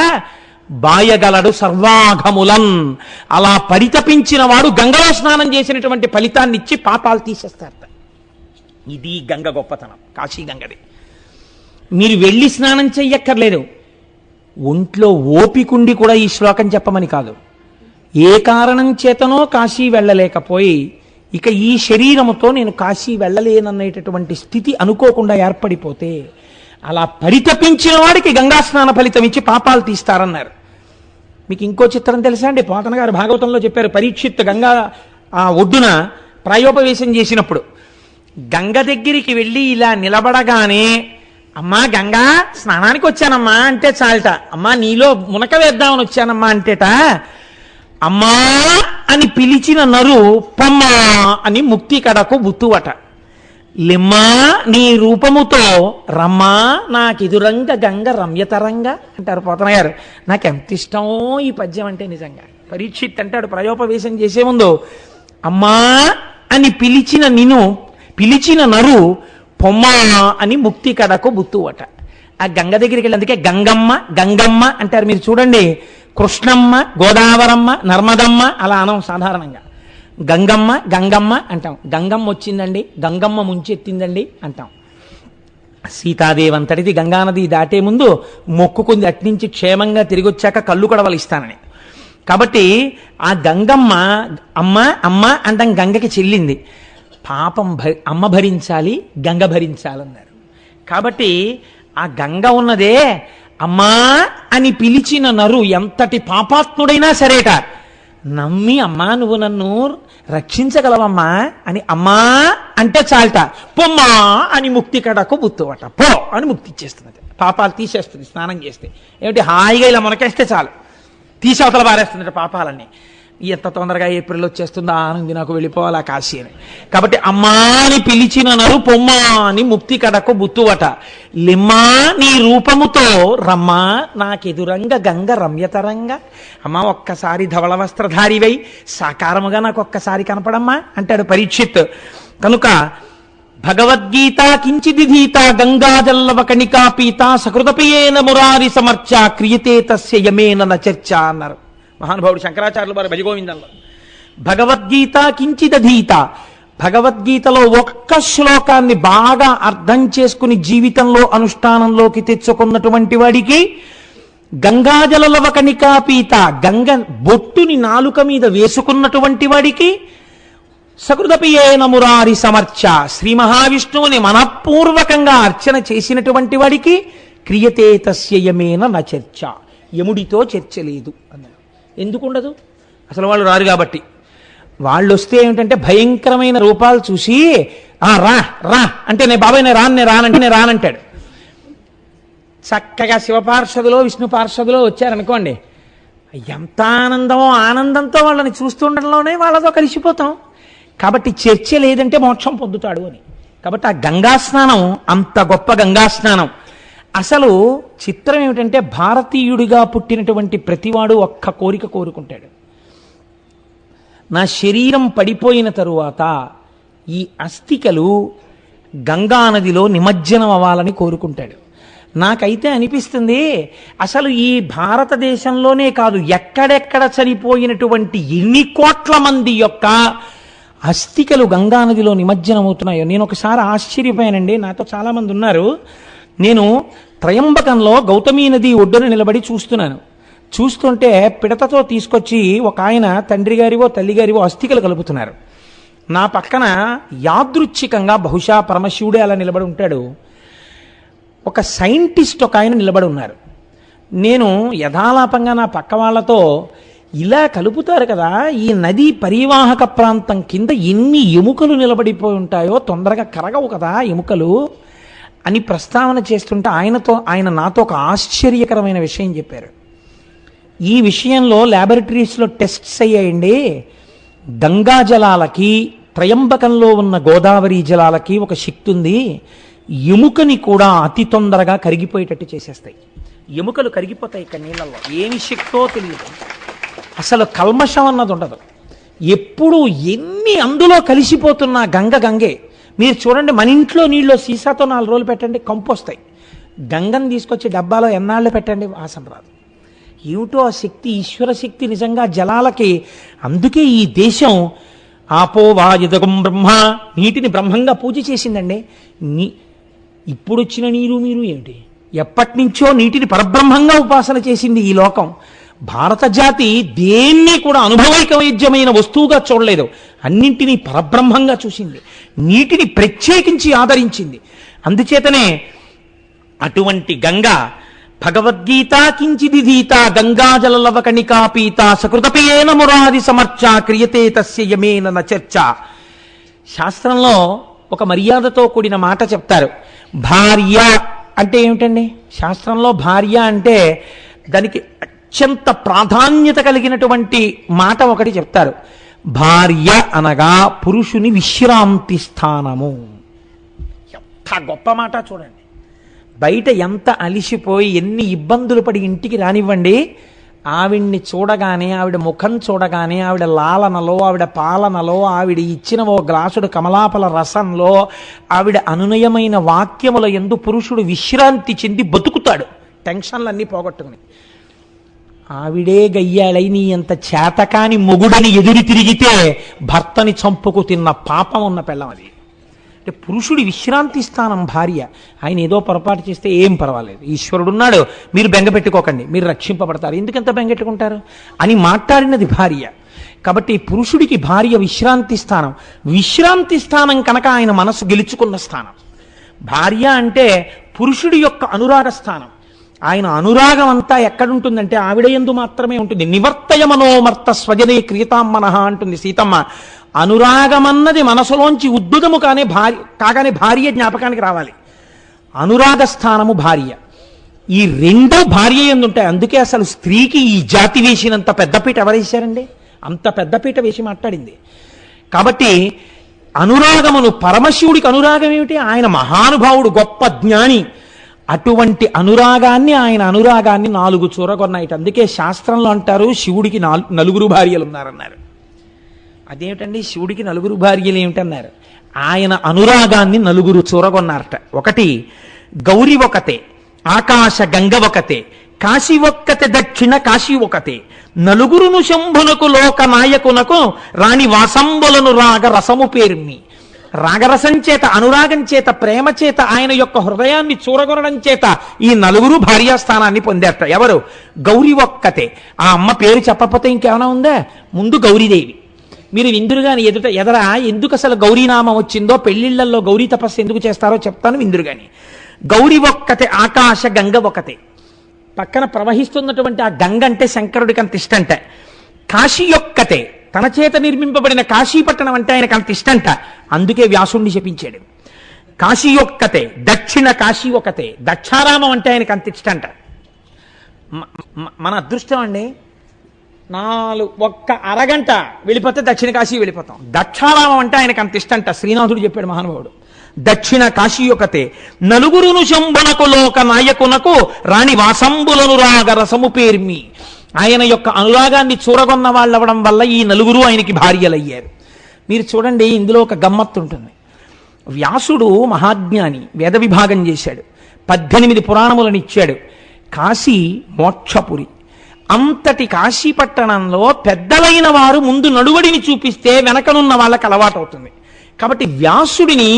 బాయగలడు సర్వాఘములన్. అలా పరితపించిన వాడు గంగలో స్నానం చేసినటువంటి ఫలితాన్ని ఇచ్చి పాపాలు తీసేస్తారట. ఇది గంగ గొప్పతనం, కాశీ గంగది. మీరు వెళ్ళి స్నానం చెయ్యక్కర్లేదు, ఒంట్లో ఓపికుండి కూడా ఈ శ్లోకం చెప్పమని కాదు. ఏ కారణం చేతనో కాశీ వెళ్ళలేకపోయి ఇక ఈ శరీరముతో నేను కాశీ వెళ్ళలేననేటటువంటి స్థితి అనుకోకుండా ఏర్పడిపోతే అలా పరితపించిన వాడికి గంగా స్నాన ఫలితం ఇచ్చి పాపాలు తీస్తారన్నారు. మీకు ఇంకో చిత్రం తెలుసా అండి? పోతన గారు భాగవతంలో చెప్పారు. పరీక్షిత్ గంగా ఆ ఒడ్డున ప్రాయోపవేశం చేసినప్పుడు గంగ దగ్గరికి వెళ్ళి ఇలా నిలబడగానే, అమ్మా గంగా స్నానానికి వచ్చానమ్మా అంటే చాలట, అమ్మా నీలో మునక వేద్దామని వచ్చానమ్మా అంటేట, అమ్మా అని పిలిచిన నరు పొమ్మా అని ముక్తి కడకు బుత్తువట. లిమ్మా నీ రూపముతో రమ్మా నాకెదురంగ గంగ రమ్యతరంగా అంటారు పోతన గారు. నాకెంత ఇష్టమో ఈ పద్యం అంటే నిజంగా. పరీక్షిత్ అంటాడు ప్రాయోపవేశం చేసే ముందు, అమ్మా అని పిలిచిన నరు పొమ్మా అని ముక్తి కడకు బుత్తువట. ఆ గంగ దగ్గరికి వెళ్ళి అందుకే గంగమ్మ గంగమ్మ అంటారు. మీరు చూడండి, కృష్ణమ్మ, గోదావరమ్మ, నర్మదమ్మ అలా అనం సాధారణంగా. గంగమ్మ గంగమ్మ అంటాం. గంగమ్మ వచ్చిందండి, గంగమ్మ ముంచెత్తిందండి అంటాం. సీతాదేవి అంతటిది గంగానది దాటే ముందు మొక్కుకుంది అట్నుంచి క్షేమంగా తిరిగి వచ్చాక కళ్ళు కడవలు ఇస్తానని. కాబట్టి ఆ గంగమ్మ అమ్మ అమ్మ అంటాం, గంగకి చెల్లింది. పాపం అమ్మ భరించాలి, గంగ భరించాలన్నారు. కాబట్టి ఆ గంగ ఉన్నదే, అమ్మా అని పిలిచిన నరు ఎంతటి పాపాత్ముడైనా సరేట నమ్మి, అమ్మా నువ్వు నన్ను రక్షించగలవమ్మా అని అమ్మా అంటే చాలట, పొమ్మా అని ముక్తి కడకు బుత్తువట. పో అని ముక్తి ఇచ్చేస్తున్నది, పాపాలు తీసేస్తుంది స్నానం చేస్తే. ఏమిటి హాయిగా ఇలా మునకేస్తే చాలు, తీసవతల పారేస్తుందట పాపాలన్నీ. ఎంత తొందరగా ఏప్రిల్ వచ్చేస్తుందో ఆనంది నాకు వెళ్ళిపోవాలా కాశీ అని. కాబట్టి అమ్మా అని పిలిచిన నరు పొమ్మా అని ముక్తి కడకు బుత్తువట. లిమ్మా నీ రూపముతో రమ్మా నాకెదురంగ గంగ రమ్యతరంగా. అమ్మా ఒక్కసారి ధవళ వస్త్రధారివై సాకారముగా నాకు ఒక్కసారి కనపడమ్మా అంటాడు పరీక్షిత్. కనుక భగవద్గీత కించిదిధీత గంగాజల్లవ కణికా పీత సకృతపియేన మురారి సమర్చ క్రియతే తస్య యమేన న చర్చ అన్నారు మహానుభావుడు శంకరాచార్యులు వారి భజగోవిందంలో. భగవద్గీత కించిదధీత, భగవద్గీతలో ఒక్క శ్లోకాన్ని బాగా అర్థం చేసుకుని జీవితంలో అనుష్ఠానంలోకి తెచ్చుకున్నటువంటి వాడికి గంగాజలలవ కణికాపీత, గంగ బొట్టుని నాలుక మీద వేసుకున్నటువంటి వాడికి సకృదపియేన మురారి సమర్చ, శ్రీ మహావిష్ణువుని మనఃపూర్వకంగా అర్చన చేసినటువంటి వాడికి క్రియతే తస్య యమేన న చర్చ, యముడితో చర్చ లేదు అన్నారు. ఎందుకుండదు? అసలు వాళ్ళు రారు కాబట్టి. వాళ్ళు వస్తే ఏమిటంటే భయంకరమైన రూపాలు చూసి రా రా అంటే నేను బాబాయ్ నేను రానంటాడు. చక్కగా శివపార్షదులో విష్ణు పార్షదులో వచ్చారనుకోండి, ఎంత ఆనందమో, ఆనందంతో వాళ్ళని చూస్తుండడంలోనే వాళ్ళతో కలిసిపోతాం. కాబట్టి చర్చ లేదంటే మోక్షం పొందుతాడు అని. కాబట్టి ఆ గంగా స్నానం అంత గొప్ప గంగా స్నానం. అసలు చిత్రం ఏమిటంటే భారతీయుడిగా పుట్టినటువంటి ప్రతివాడు ఒక్క కోరిక కోరుకుంటాడు, నా శరీరం పడిపోయిన తరువాత ఈ అస్థికలు గంగా నదిలో నిమజ్జనం అవ్వాలని కోరుకుంటాడు. నాకైతే అనిపిస్తుంది అసలు ఈ భారతదేశంలోనే కాదు, ఎక్కడెక్కడ చనిపోయినటువంటి ఎన్ని కోట్ల మంది యొక్క అస్థికలు గంగా నదిలో నిమజ్జనం అవుతున్నాయో. నేను ఒకసారి ఆశ్చర్యపోయానండి. నాతో చాలా మంది ఉన్నారు. నేను త్రయంబకంలో గౌతమీ నది ఒడ్డున నిలబడి చూస్తుంటే పిడతతో తీసుకొచ్చి ఒక ఆయన తండ్రి గారివో తల్లి గారివో అస్థికలు కలుపుతున్నారు. నా పక్కన యాదృచ్ఛికంగా బహుశా పరమశివుడే అలా నిలబడి ఉంటాడు, ఒక సైంటిస్ట్ ఒక ఆయన నిలబడి ఉన్నారు. నేను యథాలాపంగా నా పక్క వాళ్ళతో, ఇలా కలుపుతారు కదా, ఈ నది పరివాహక ప్రాంతం కింద ఎన్ని ఎముకలు నిలబడిపోయి ఉంటాయో, తొందరగా కరగవు కదా ఎముకలు అని ప్రస్తావన చేస్తుంటే ఆయన నాతో ఒక ఆశ్చర్యకరమైన విషయం చెప్పారు. ఈ విషయంలో ల్యాబొరేటరీస్లో టెస్ట్స్ అయ్యాయండి. గంగా జలాలకి త్రయంబకంలో ఉన్న గోదావరి జలాలకి ఒక శక్తి ఉంది, ఎముకని కూడా అతి తొందరగా కరిగిపోయేటట్టు చేసేస్తాయి. ఎముకలు కరిగిపోతాయి ఇక్కడ నీళ్ళల్లో, ఏమి శక్తో తెలియదు. అసలు కల్మషం అన్నది ఉండదు. ఎప్పుడు ఎన్ని అందులో కలిసిపోతున్నా గంగే. మీరు చూడండి, మన ఇంట్లో నీళ్ళు సీసాతో 4 రోజులు పెట్టండి, కంపు వస్తాయి. గంగను తీసుకొచ్చి డబ్బాలో ఎన్నాళ్ళు పెట్టండి, వాసన రాదు. ఏమిటో ఆ శక్తి, ఈశ్వర శక్తి నిజంగా జలాలకి. అందుకే ఈ దేశం ఆపో వాయుదగం బ్రహ్మ, నీటిని బ్రహ్మంగా పూజ చేసిందండి. ఇప్పుడు వచ్చిన నీరు మీరు ఏమిటి? ఎప్పటి నుంచో నీటిని పరబ్రహ్మంగా ఉపాసన చేసింది ఈ లోకం. భారత జాతి దేన్ని కూడా అనుభవైకవైద్యమైన వస్తువుగా చూడలేదు, అన్నింటినీ పరబ్రహ్మంగా చూసింది, నీటిని ప్రత్యేకించి ఆదరించింది. అందుచేతనే అటువంటి గంగ భగవద్గీత కించిదిధీత గంగాజలలవకణికాపీత సకృతపేన మురారి సమర్చ క్రియతే తస్య యమేన నచర్చ. శాస్త్రంలో ఒక మర్యాదతో కూడిన మాట చెప్తారు. భార్య అంటే ఏమిటండి? శాస్త్రంలో భార్య అంటే దానికి అత్యంత ప్రాధాన్యత కలిగినటువంటి మాట ఒకటి చెప్తారు. భార్య అనగా పురుషుని విశ్రాంతి స్థానము. ఎంత గొప్ప మాట చూడండి. బయట ఎంత అలిసిపోయి ఎన్ని ఇబ్బందులు పడి ఇంటికి రానివ్వండి, ఆవిడ్ని చూడగానే, ఆవిడ ముఖం చూడగానే, ఆవిడ లాలనలో, ఆవిడ పాలనలో, ఆవిడ ఇచ్చిన ఓ గ్లాసుడు కమలాపల రసంలో, ఆవిడ అనునయమైన వాక్యముల యందు పురుషుడు విశ్రాంతి చెంది బతుకుతాడు, టెన్షన్లన్నీ పోగొట్టుకుని. ఆవిడే గయ్యాళై నీ అంత చేతకాని మొగుడని ఎదురు తిరిగితే భర్తని చంపుకు తిన్న పాపం ఉన్న పెళ్ళం అది. అంటే పురుషుడి విశ్రాంతి స్థానం భార్య. ఆయన ఏదో పొరపాటు చేస్తే ఏం పర్వాలేదు, ఈశ్వరుడున్నాడు, మీరు బెంగ పెట్టుకోకండి, మీరు రక్షింపబడతారు, ఎందుకంత బెంగెట్టుకుంటారు అని మాట్లాడినది భార్య. కాబట్టి పురుషుడికి భార్య విశ్రాంతి స్థానం. విశ్రాంతి స్థానం కనుక ఆయన మనసు గెలుచుకున్న స్థానం. భార్య అంటే పురుషుడి యొక్క అనురాగ స్థానం. ఆయన అనురాగం అంతా ఎక్కడుంటుందంటే ఆవిడ యందు మాత్రమే ఉంటుంది. నివర్తయ మనోమర్త స్వజనే క్రియతామ్మనః అంటుంది సీతమ్మ. అనురాగమన్నది మనసులోంచి ఉద్భుతము కాగానే భార్య జ్ఞాపకానికి రావాలి. అనురాగ స్థానము భార్య. ఈ రెండు భార్య యందు ఉంటాయి. అందుకే అసలు స్త్రీకి ఈ జాతి వేసినంత పెద్దపీట ఎవరేశారండి? అంత పెద్దపీట వేసి మాట్లాడింది. కాబట్టి అనురాగమును, పరమశివుడికి అనురాగం ఏమిటి? ఆయన మహానుభావుడు, గొప్ప జ్ఞాని. అటువంటి అనురాగాన్ని, ఆయన అనురాగాన్ని 4 చూరగొన్నాయిట. అందుకే శాస్త్రంలో అంటారు శివుడికి 4 భార్యలు ఉన్నారన్నారు. అదేమిటండి శివుడికి 4 భార్యలు ఏమిటన్నారు? ఆయన అనురాగాన్ని 4 చూరగొన్నారట. ఒకటి గౌరి ఒకతే, ఆకాశ గంగ ఒకతే, కాశీ ఒక్కతే, దక్షిణ కాశీ ఒకతే, 4 శంభునకు లోక నాయకునకు రాణి వాసంబులను రాగ రసము పేర్మి. రాగరసం చేత, అనురాగం చేత, ప్రేమ చేత, ఆయన యొక్క హృదయాన్ని చూరగొనడం చేత ఈ 4 భార్యాస్థానాన్ని పొందారట. ఎవరు? గౌరి ఒక్కతే. ఆ అమ్మ పేరు చెప్పకపోతే ఇంకేమైనా ఉందా? ముందు గౌరీదేవి. మీరు విందురుగాని ఎదరా ఎందుకు అసలు గౌరీనామం వచ్చిందో, పెళ్లిళ్లలో గౌరీ తపస్సు ఎందుకు చేస్తారో చెప్తాను, విందురుగాని. గౌరి ఒక్కతే, ఆకాశ గంగ ఒకతే. పక్కన ప్రవహిస్తున్నటువంటి ఆ గంగ అంటే శంకరుడికి అంత ఇష్టంట. కాశీ ఒక్కతే, తన చేత నిర్మింపబడిన కాశీపట్టణం అంటే ఆయనకు అంత ఇష్టంట. అందుకే వ్యాసుణ్ణి శపించాడు. కాశీ ఒక్కతే, దక్షిణ కాశీ ఒకతే, దక్షారామం అంటే ఆయనకు అంత ఇష్టంట. మన అదృష్టం అండి, 1 అరగంట వెళ్ళిపోతే దక్షిణ కాశీ వెళ్ళిపోతాం. దక్షారామం అంటే ఆయనకు అంత ఇష్టంట. శ్రీనాథుడు చెప్పాడు మహానుభావుడు. దక్షిణ కాశీ ఒకతే, 4 శంభునకు లోక నాయకునకు రాణి వాసంబులను రాగ రసము పేర్మి. ఆయన యొక్క అనురాగాన్ని చూరగొన్న వాళ్ళవడం వల్ల ఈ 4 ఆయనకి భార్యలయ్యారు. మీరు చూడండి, ఇందులో ఒక గమ్మత్తు ఉంటుంది. వ్యాసుడు మహాజ్ఞాని, వేద విభాగం చేశాడు, 18 పురాణములను ఇచ్చాడు. కాశీ మోక్షపురి. అంతటి కాశీ పట్టణంలో పెద్దలైన వారు ముందు నడువడిని చూపిస్తే వెనకనున్న వాళ్ళకి అలవాటు అవుతుంది. కాబట్టి వ్యాసుడిని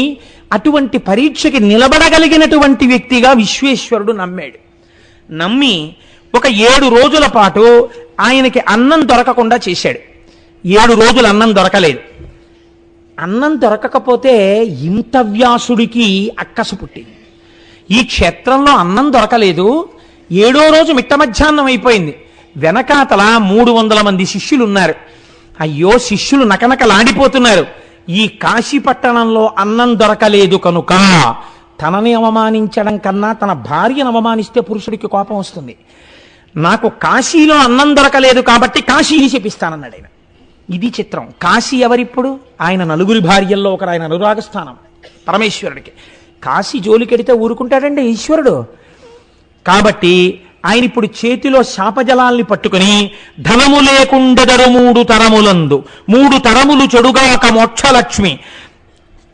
అటువంటి పరీక్షకి నిలబడగలిగినటువంటి వ్యక్తిగా విశ్వేశ్వరుడు నమ్మాడు. నమ్మి ఒక 7 రోజుల పాటు ఆయనకి అన్నం దొరకకుండా చేశాడు. 7 రోజులు అన్నం దొరకలేదు. అన్నం దొరకకపోతే ఇంత వ్యాసుడికి అక్కసు పుట్టింది. ఈ క్షేత్రంలో అన్నం దొరకలేదు, 7వ రోజు మిట్ట మధ్యాహ్నం అయిపోయింది. వెనకాతల 300 మంది శిష్యులు ఉన్నారు. అయ్యో, శిష్యులు నకనకలాడిపోతున్నారు. ఈ కాశీ పట్టణంలో అన్నం దొరకలేదు కనుక తనని అవమానించడం కన్నా తన భార్యను అవమానిస్తే పురుషుడికి కోపం వస్తుంది. నాకు కాశీలో అన్నం దొరకలేదు కాబట్టి కాశీని శపిస్తానన్నాడు ఆయన. ఇది చిత్రం. కాశీ ఎవరిప్పుడు? ఆయన 4 భార్యల్లో ఒకరు. ఆయన అనురాగ స్థానం పరమేశ్వరుడికి. కాశీ జోలికెడితే ఊరుకుంటాడండి ఈశ్వరుడు. కాబట్టి ఆయన ఇప్పుడు చేతిలో శాపజలాల్ని పట్టుకుని, ధనము లేకుండెదరు 3 తరములందు, 3 తరములు చెడుగాక మోక్షలక్ష్మి,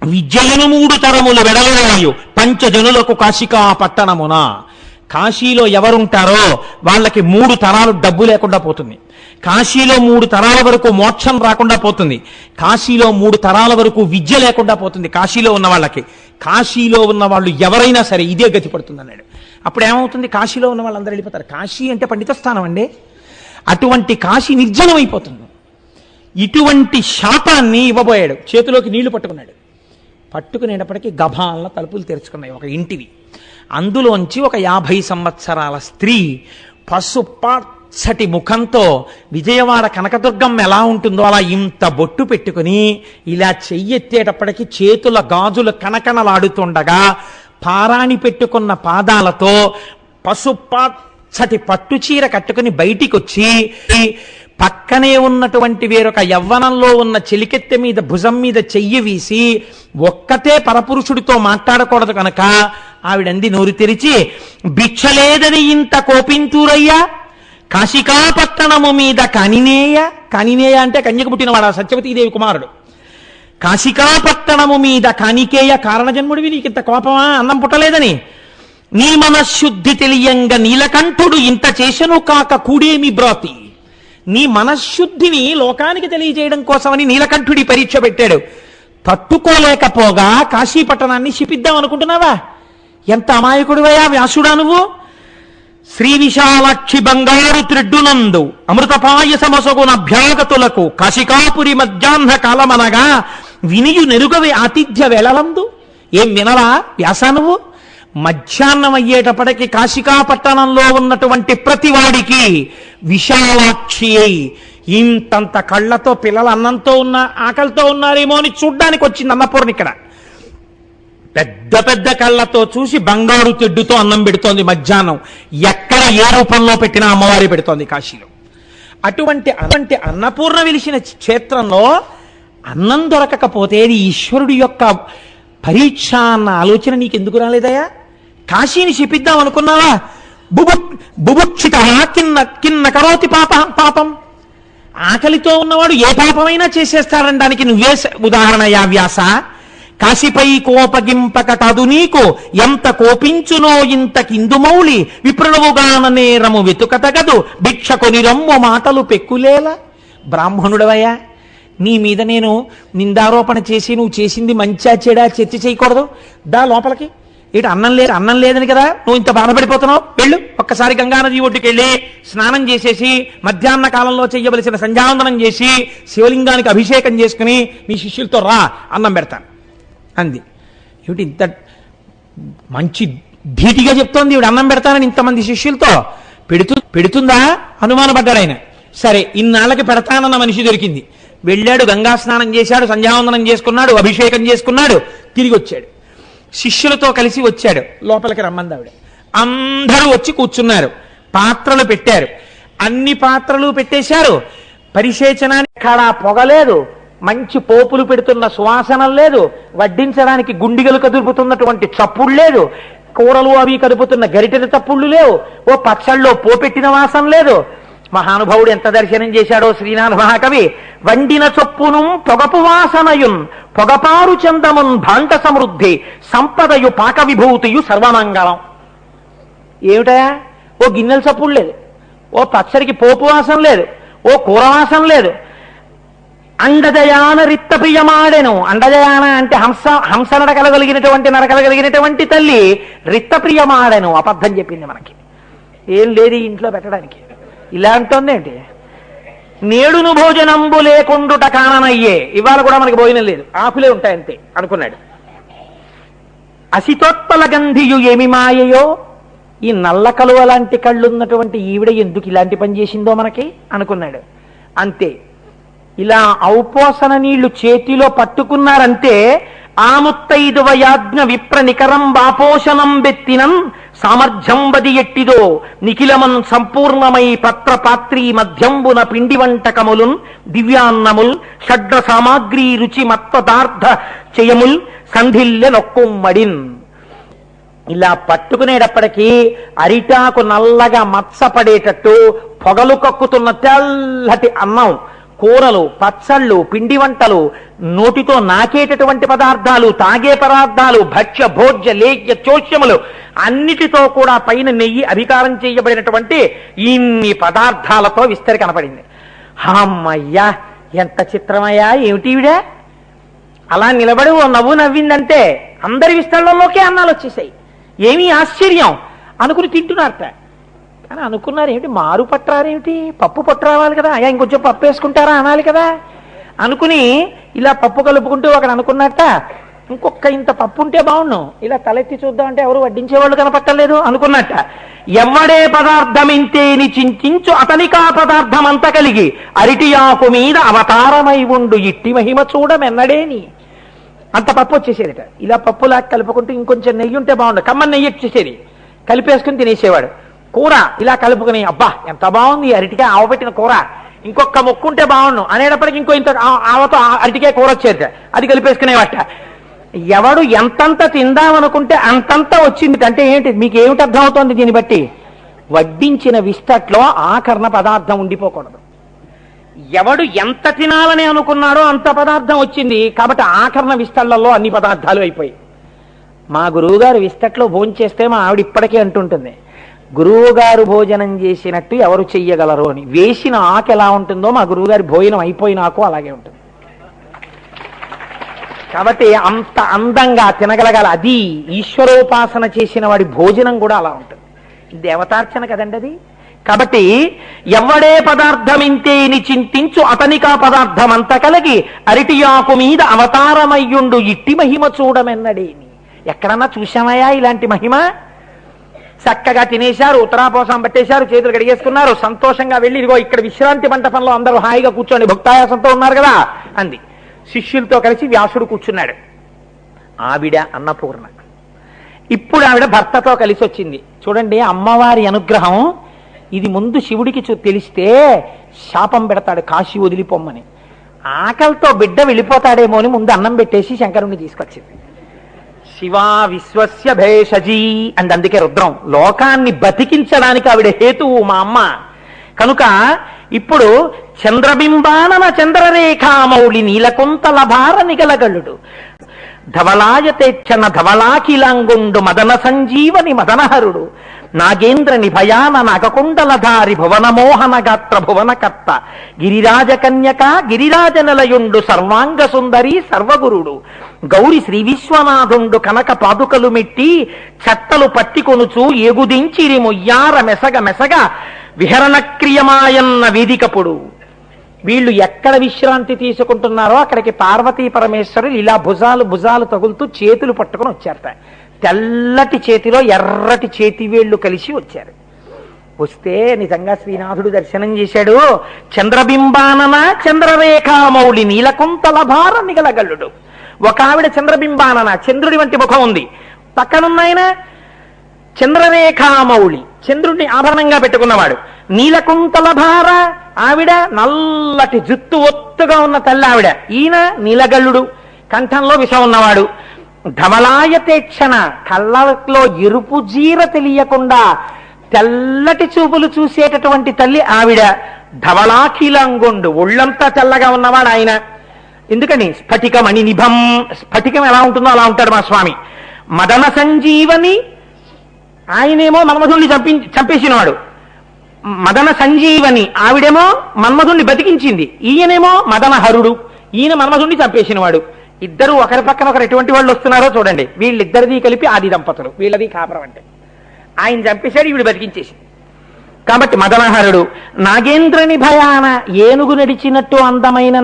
విద్యలను 3 తరములు వెడలరాయు పంచజనులకు కాశికా పట్టణమున. కాశీలో ఎవరుంటారో వాళ్ళకి 3 తరాలు డబ్బు లేకుండా పోతుంది. కాశీలో 3 తరాల వరకు మోక్షం రాకుండా పోతుంది. కాశీలో 3 తరాల వరకు విద్య లేకుండా పోతుంది కాశీలో ఉన్న వాళ్ళకి. కాశీలో ఉన్న వాళ్ళు ఎవరైనా సరే ఇదే గతి పడుతుంది అన్నాడు. అప్పుడు ఏమవుతుంది? కాశీలో ఉన్న వాళ్ళందరూ వెళ్ళిపోతారు. కాశీ అంటే పండిత స్థానం అండి. అటువంటి కాశీ నిర్జనం అయిపోతుంది. ఇటువంటి శాపాన్ని ఇవ్వబోయాడు. చేతిలోకి నీళ్లు పట్టుకున్నాడు. పట్టుకునేటప్పటికీ గభాలన తలుపులు తెరుచుకున్నాయి ఒక ఇంటివి. అందులోంచి ఒక 50 సంవత్సరాల స్త్రీ పసుపచ్చటి ముఖంతో విజయవాడ కనకదుర్గమ్మ ఎలా ఉంటుందో అలా ఇంత బొట్టు పెట్టుకుని ఇలా చెయ్యెత్తేటప్పటికి చేతుల గాజులు కనకనలాడుతుండగా పారాణి పెట్టుకున్న పాదాలతో పసుపచ్చటి పట్టుచీర కట్టుకుని బయటికి వచ్చి పక్కనే ఉన్నటువంటి వేరొక యవ్వనంలో ఉన్న చెలికెత్తె మీద భుజం మీద చెయ్యి వీసి ఒక్కతే పరపురుషుడితో మాట్లాడకూడదు కనుక ఆవిడంది నోరు తెరిచి, భిక్షలేదని ఇంత కోపింతూరయ్యా, కాశికాపట్టణము మీద కనినేయ. కనినేయ అంటే కన్యకు పుట్టినవాడు, సత్యవతీదేవి కుమారుడు. కాశికాపట్టణము మీద కానికేయ, కారణజన్ముడివి, నీకింత కోపమా అన్నం పుట్టలేదని? నీ మనశుద్ధి తెలియంగ నీలకంఠుడు ఇంత చేసెను కాక కూడేమి బ్రాతి. నీ మనశుద్ధిని లోకానికి తెలియజేయడం కోసమని నీలకంఠుడి పరీక్ష పెట్టాడు. తట్టుకోలేకపోగా కాశీపట్టణాన్ని శిపిద్దాం అనుకుంటున్నావా? ఎంత అమాయకుడివయ్యా వ్యాసుడా నువ్వు. శ్రీ విశాలాక్షి బంగారు త్రెడ్డునందు అమృతపాయసమసగున అభ్యాగతులకు కాశికాపురి మధ్యాహ్న కాలమనగా వినియు నెరుగవే ఆతిథ్య వేళలందు. ఏం వినలా వ్యాసా నువ్వు? మధ్యాహ్నం అయ్యేటప్పటికి కాశికాపట్టణంలో ఉన్నటువంటి ప్రతివాడికి విశాలాక్షి అయి ఇంతంత కళ్ళతో పిల్లలు అన్నంతో ఉన్న ఆకలితో ఉన్నారేమో అని చూడ్డానికి వచ్చింది అన్నపూర్ణ. ఇక్కడ పెద్ద పెద్ద కళ్ళతో చూసి బంగారు తెడ్డుతో అన్నం పెడుతోంది మధ్యాహ్నం. ఎక్కడ ఏ రూపంలో పెట్టినా అమ్మవారి పెడుతోంది కాశీలో. అటువంటి అన్నపూర్ణ వెలిసిన క్షేత్రంలో అన్నం దొరకకపోతే ఇది ఈశ్వరుడి యొక్క పరీక్ష అన్న ఆలోచన నీకెందుకు రాలేదయా? కాశీని శపిద్దాం అనుకున్నావా? బుభుక్షిత కిన్న కరోతి పాపం. ఆకలితో ఉన్నవాడు ఏ పాపమైనా చేసేస్తాడనడానికి నువ్వే ఉదాహరణయా వ్యాస. కాశీపై కోపగింపక కాదు నీకు, ఎంత కోపించునో ఇంతకిందుమౌళి విప్రణవుగాన నేరము వెతుకతగదు భిక్షకొని రమ్ము మాటలు పెక్కులేలా. బ్రాహ్మణుడవయ్యా, నీ మీద నేను నిందారోపణ చేసి నువ్వు చేసింది మంచా చెడా చర్చ చేయకూడదు. దా లోపలికి. ఇటు అన్నం లేదని కదా నువ్వు ఇంత బాధపడిపోతున్నావు. వెళ్ళు, ఒక్కసారి గంగానది ఒడ్డుకి వెళ్ళి స్నానం చేసేసి మధ్యాహ్న కాలంలో చెయ్యవలసిన సంధ్యావందనం చేసి శివలింగానికి అభిషేకం చేసుకుని మీ శిష్యులతో రా, అన్నం పెడతాను అంది. ఏమిటి ఇంత మంచి ధీటిగా చెప్తోంది ఈవిడ, అన్నం పెడతానని ఇంతమంది శిష్యులతో. పెడుతుందా అనుమానపడ్డాడు ఆయన. సరే, ఇన్నాళ్ళకి పెడతానన్న మనిషి దొరికింది. వెళ్ళాడు, గంగా స్నానం చేశాడు, సంధ్యావందనం చేసుకున్నాడు, అభిషేకం చేసుకున్నాడు, తిరిగి వచ్చాడు. శిష్యులతో కలిసి వచ్చాడు. లోపలికి రమ్మంది ఆవిడ. అందరూ వచ్చి కూర్చున్నారు. పాత్రలు పెట్టారు. అన్ని పాత్రలు పెట్టేశారు. పరిశేచనానికి ఎక్కడా పొగలేదు, మంచి పోపులు పెడుతున్న సువాసనం లేదు, వడ్డించడానికి గుండిగలు కదుపుతున్నటువంటి చప్పుడు లేదు, కూరలు అవి కదుపుతున్న గరిటెల చప్పుళ్ళు లేవు, ఓ పచ్చళ్ళలో పోపెట్టిన వాసన లేదు. మహానుభావుడు ఎంత దర్శనం చేశాడో శ్రీనాథ మహాకవి. వండిన చొప్పును పొగపు వాసనయున్ పొగపారు చందమున్ భాండ సమృద్ధి సంపదయు పాక విభూతియు సర్వమంగళం. ఏమిటయా? ఓ గిన్నెల చప్పుడు లేదు, ఓ పచ్చడికి పోపు వాసన లేదు, ఓ కూర వాసన లేదు. అండజయాన రిత్తప్రియమాడెను. అండజయాన అంటే హంస నడకలగలిగినటువంటి తల్లి రిత్తప్రియమాడెను. అబద్ధం చెప్పింది మనకి. ఏం లేదు ఇంట్లో పెట్టడానికి. ఇలా అంటోందేంటి? నేడును భోజనంబు లేకుండుట కాననయ్యే. ఇవాళ కూడా మనకి భోజనం లేదు, ఆకులే ఉంటాయంతే అనుకున్నాడు. అసితోత్పల గంధియు ఏమి మాయయో. ఈ నల్ల కలువ లాంటి కళ్ళున్నటువంటి ఈవిడ ఎందుకు ఇలాంటి పని చేసిందో మనకి అనుకున్నాడు. అంతే. ఇలా ఔపోసన నీళ్లు చేతిలో పట్టుకున్నారంటే ఆ ముత్తైదువ యాజ్ఞ విప్ర నికరం బాపోషణం బెత్తినం సామర్థ్యం బది ఎట్టిదో నిఖిలమన్ సంపూర్ణమై పత్ర పాత్రీ మధ్యంబున పిండి వంటకములున్ దివ్యాన్నముల్ షడ్ర సామాగ్రి రుచి మత్పదార్థ చేయముల్ సంధిల్లె నొక్కుమ్మడిన్. ఇలా పట్టుకునేటప్పటికీ అరిటాకు నల్లగా మత్సపడేటట్టు పొగలు కక్కుతున్న తెల్లటి అన్నం కూరలు, పచ్చళ్ళు, పిండి వంటలు, నోటితో నాకేటటువంటి పదార్థాలు, తాగే పదార్థాలు, భక్ష్య భోజ్య లేఖ్య చోష్యములు అన్నిటితో కూడా పైన నెయ్యి అధికారం చేయబడినటువంటి ఇన్ని పదార్థాలతో విస్తరి కనపడింది. అమ్మయ్యా, ఎంత చిత్రమయ్యా, ఏమిటివిడా అలా నిలబడి ఓ నవ్వు నవ్విందంటే అందరి విస్తరణలోకే అన్నాలు వచ్చేసాయి. ఏమీ ఆశ్చర్యం అనుకుని తింటున్నారట. కానీ అనుకున్నారు ఏమిటి, మారు పట్టరారేమిటి, పప్పు పట్టరావాలి కదా, అయ్యా ఇంకొంచెం పప్పు వేసుకుంటారా అనాలి కదా అనుకుని ఇలా పప్పు కలుపుకుంటూ ఒకడు అనుకున్నట్ట, ఇంకొక ఇంత పప్పు ఉంటే బాగుండు, ఇలా తలెత్తి చూద్దామంటే ఎవరు వడ్డించేవాళ్ళు కనపట్టలేదు అనుకున్నట్ట. ఎవ్వడే పదార్థం ఇంతేని చింతించు అతనికా పదార్థం అంత కలిగి అరిటియాకు మీద అవతారమై ఉండు ఇట్టి మహిమ చూడమెన్నడేని. అంత పప్పు వచ్చేసేదిట. ఇలా పప్పులా కలుపుకుంటూ ఇంకొంచెం నెయ్యి ఉంటే బాగుండు, కమ్మని నెయ్యి వచ్చేసేది, కలిపేసుకుని తినేసేవాడు. కూర ఇలా కలుపుకుని అబ్బా ఎంత బాగుంది అరటికాయ ఆవపెట్టిన కూర, ఇంకొక మొక్కుంటే బాగుండు అనేటప్పటికి ఇంకో ఇంత ఆవతో అరటికాయ కూర వచ్చేది, అది కలిపేసుకునేవట. ఎవడు ఎంతంత తిందామనుకుంటే అంతంత వచ్చింది. అంటే ఏంటి, మీకు ఏమిటి అర్థమవుతోంది దీన్ని బట్టి? వడ్డించిన విస్తట్లో ఆకరణ పదార్థం ఉండిపోకూడదు. ఎవడు ఎంత తినాలని అనుకున్నాడో అంత పదార్థం వచ్చింది కాబట్టి ఆకరణ విస్తళ్లలో అన్ని పదార్థాలు అయిపోయి. మా గురువుగారు విస్తట్లో భోంచేస్తే మా ఆవిడ ఇప్పటికే అంటుంటుంది, గురువుగారు భోజనం చేసినట్టు ఎవరు చెయ్యగలరు అని. వేసిన ఆకు ఎలా ఉంటుందో మా గురువుగారి భోజనం అయిపోయినాకు అలాగే ఉంటుంది. కాబట్టి అంత అందంగా తినగలగాలి. అది ఈశ్వరోపాసన చేసిన వాడి భోజనం కూడా అలా ఉంటుంది. దేవతార్చన కదండి అది. కాబట్టి ఎవ్వడే పదార్థం ఇంతేని చింతించు అతనికా పదార్థం అంత కలిగి అరిటియాకు మీద అవతారమయ్యుండు ఇట్టి మహిమ చూడమెన్నడేని. ఎక్కడన్నా చూశామయ్యా ఇలాంటి మహిమ? చక్కగా తినేశారు, ఉత్తరాపోసం పట్టేశారు, చేతులు కడిగేసుకున్నారు, సంతోషంగా వెళ్ళి ఇదిగో ఇక్కడ విశ్రాంతి మంటపంలో అందరూ హాయిగా కూర్చోండి, భక్తాయాసంతో ఉన్నారు కదా అంది. శిష్యులతో కలిసి వ్యాసుడు కూర్చున్నాడు. ఆవిడ అన్నపూర్ణ. ఇప్పుడు ఆవిడ భర్తతో కలిసి వచ్చింది. చూడండి అమ్మవారి అనుగ్రహం ఇది. ముందు శివుడికి తెలిస్తే శాపం పెడతాడు కాశీ వదిలిపోమ్మని. ఆకలితో బిడ్డ వెళ్ళిపోతాడేమో అని ముందు అన్నం పెట్టేసి శంకరుణ్ణి తీసుకొచ్చింది. శివా విశ్వస్య భేషజీ అండ్ అందుకే రుద్రం లోకాన్ని బతికించడానికి ఆవిడ హేతువు మా అమ్మ. కనుక ఇప్పుడు చంద్రబింబానన చంద్రరేఖామౌళి నీలకుంతల భార నిగలగలుడు ధవళాయతేచ్చన ధవళాకిలాంగుండు మదన సంజీవని మదనహరుడు నాగేంద్ర నిభయాన నాగకుండలధారి భువనమోహన గాత్ర భువనకర్త గిరిరాజ కన్యక గిరిరాజ నిలయుండు సర్వాంగ సుందరి సర్వగురుడు గౌరి శ్రీ విశ్వనాథుండు కనక పాదుకలు మెట్టి చట్టలు పట్టికొనుచు ఏగుదించిరి మొయ్యార మెసగ మెసగ విహరణ క్రియమాయన్న వేదికపుడు. వీళ్ళు ఎక్కడ విశ్రాంతి తీసుకుంటున్నారో అక్కడికి పార్వతీ పరమేశ్వరులు ఇలా భుజాలు తగులుతూ చేతులు పట్టుకుని వచ్చారట. తెల్లటి చేతిలో ఎర్రటి చేతివేళ్లు కలిసి వచ్చారు. వస్తే నిజంగా శ్రీనాథుడు దర్శనం చేశాడు. చంద్రబింబానన చంద్రరేఖామౌళి నీలకుంతల భార నిగలగల్లుడు. ఒక ఆవిడ చంద్రబింబానన చంద్రుడి వంటి ముఖం ఉంది, పక్కనున్నాయన చంద్రరేఖామౌళి చంద్రుడిని ఆభరణంగా పెట్టుకున్నవాడు. నీలకుంతల భార ఆవిడ నల్లటి జుత్తు ఒత్తుగా ఉన్న తల్లి ఆవిడ. ఈయన నీలగల్లుడు కంఠంలో విషం ఉన్నవాడు. ధవళాయతేక్షణ కళ్ళలో ఎరుపు జీర తెలియకుండా తెల్లటి చూపులు చూసేటటువంటి తల్లి ఆవిడ. ధవళాఖిలంగుండు ఒళ్ళంతా తెల్లగా ఉన్నవాడు ఆయన. ఎందుకని స్ఫటికమణి నిభం, స్ఫటికం ఎలా ఉంటుందో అలా ఉంటాడు మా స్వామి. మదన సంజీవని ఆయనేమో మన్మధుణ్ణి చంపేసినవాడు. మదన సంజీవని ఆవిడేమో మన్మధుణ్ణి బతికించింది, ఈయనేమో మదనహరుడు, ఈయన మన్మధుణ్ణి చంపేసినవాడు. ఇద్దరు ఒకరి పక్కన ఒకరు ఎటువంటి వాళ్ళు వస్తున్నారో చూడండి. వీళ్ళిద్దరిది కలిపి ఆది దంపతులు, వీళ్ళది కాపురం. అంటే ఆయన చంపేశాడు, ఈవిడ బతికించేసింది. కాబట్టి మదనహరుడు. నాగేంద్రని భయాన ఏనుగు నడిచినట్టు అందమైన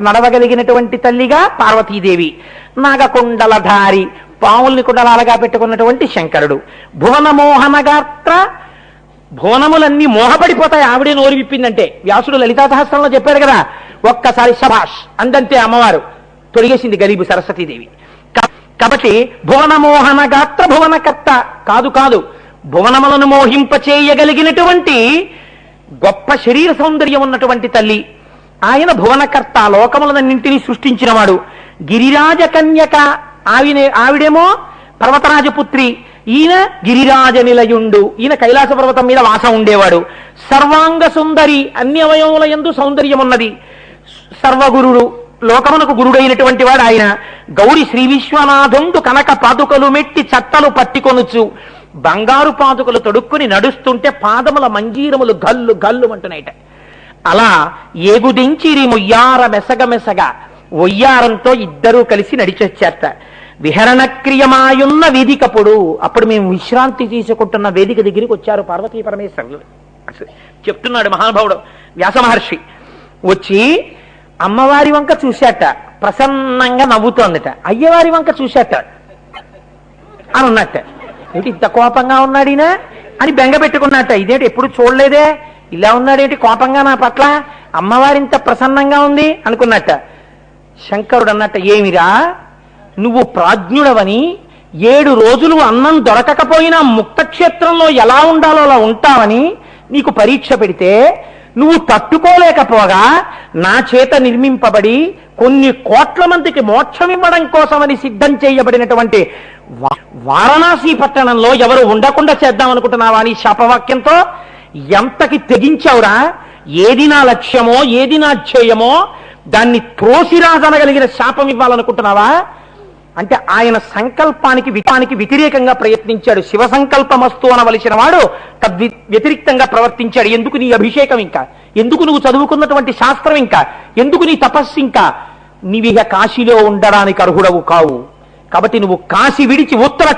నడవగలిగినటువంటి తల్లిగా పార్వతీదేవి. నాగకుండలధారి పావుల్ని కుండలాలుగా పెట్టుకున్నటువంటి శంకరుడు. భువనమోహన గాత్ర భువనములన్నీ మోహపడిపోతాయి ఆవిడే నోరు విప్పిందంటే. వ్యాసుడు లలితా సహస్రంలో చెప్పారు కదా, ఒక్కసారి శభాష్ అందంతే అమ్మవారు తొడిగేసింది గరీబు సరస్వతీదేవి. కాబట్టి భువనమోహన గాత్ర భువనకర్త కాదు భువనములను మోహింపచేయగలిగినటువంటి గొప్ప శరీర సౌందర్యం ఉన్నటువంటి తల్లి ఆయన. భువనకర్త లోకములన్నింటినీ సృష్టించినవాడు. గిరిరాజ కన్యక ఆవిడేమో పర్వతరాజపుత్రి, ఈయన గిరిరాజ నిలయుండు, ఈయన కైలాస పర్వతం మీద వాసం ఉండేవాడు. సర్వాంగ సుందరి, అన్ని అవయవముల యందు సౌందర్యం ఉన్నది. సర్వగురుడు, లోకమునకు గురుడైనటువంటి వాడు ఆయన. గౌరి శ్రీ విశ్వనాథుండు కనక పాదుకలు మెట్టి చట్టలు పట్టికొనుచు, బంగారు పాదుకలు తొడుక్కుని నడుస్తుంటే పాదముల మంజీరములు గల్లు గల్లు అంటున్నాయిట. అలా ఏగుదించిరి ముయ్యార మెసగ ఒయ్యారంతో ఇద్దరూ కలిసి నడిచొచ్చారట. విహరణ క్రియమాయున్న వేదికప్పుడు, అప్పుడు మేము విశ్రాంతి తీసుకుంటున్న వేదిక దగ్గరికి వచ్చారు పార్వతీ పరమేశ్వరులు. చెప్తున్నాడు మహానుభావుడు వ్యాస మహర్షి. వచ్చి అమ్మవారి వంక చూశాట, ప్రసన్నంగా నవ్వుతోందట. అయ్యవారి వంక చూశాట అని ఉన్నట్ట. ఏంటి ఇంత కోపంగా ఉన్నాడినా అని బెంగ పెట్టుకున్నట్ట. ఇదేంటి ఎప్పుడు చూడలేదే, ఇలా ఉన్నాడేంటి కోపంగా నా పట్ల, అమ్మవారి ఇంత ప్రసన్నంగా ఉంది అనుకున్నట్ట. శంకరుడు అన్నట్ట, ఏమిరా నువ్వు ప్రాజ్ఞుడవని 7 రోజులు అన్నం దొరకకపోయినా ముక్తక్షేత్రంలో ఎలా ఉండాలో అలా ఉంటావని నీకు పరీక్ష పెడితే నువ్వు తట్టుకోలేకపోగా నా చేత నిర్మింపబడి కొన్ని కోట్ల మందికి మోక్షం ఇవ్వడం కోసమని సిద్ధం చేయబడినటువంటి వారణాసి పట్టణంలో ఎవరు ఉండకుండా చేద్దాం అనుకుంటున్నావా అని శాపవాక్యంతో ఎంతకి తెగించావురా. ఏది నా లక్ష్యమో ఏది నా ధ్యేయమో దాన్ని త్రోసిరాజనగలిగిన శాపం ఇవ్వాలనుకుంటున్నావా అంటే ఆయన సంకల్పానికి వ్యతిరేకంగా ప్రయత్నించాడు. శివ సంకల్పమస్తు అనవలసిన వాడు వ్యతిరిక్తంగా ప్రవర్తించాడు. ఎందుకు నీ అభిషేకం ఇంకా, ఎందుకు నువ్వు చదువుకున్నటువంటి శాస్త్రం ఇంకా, ఎందుకు నీ తపస్సు ఇంకా, నీవిగ కాశీలో ఉండడానికి అర్హుడవు కావు. కాబట్టి నువ్వు కాశీ విడిచి ఉత్తర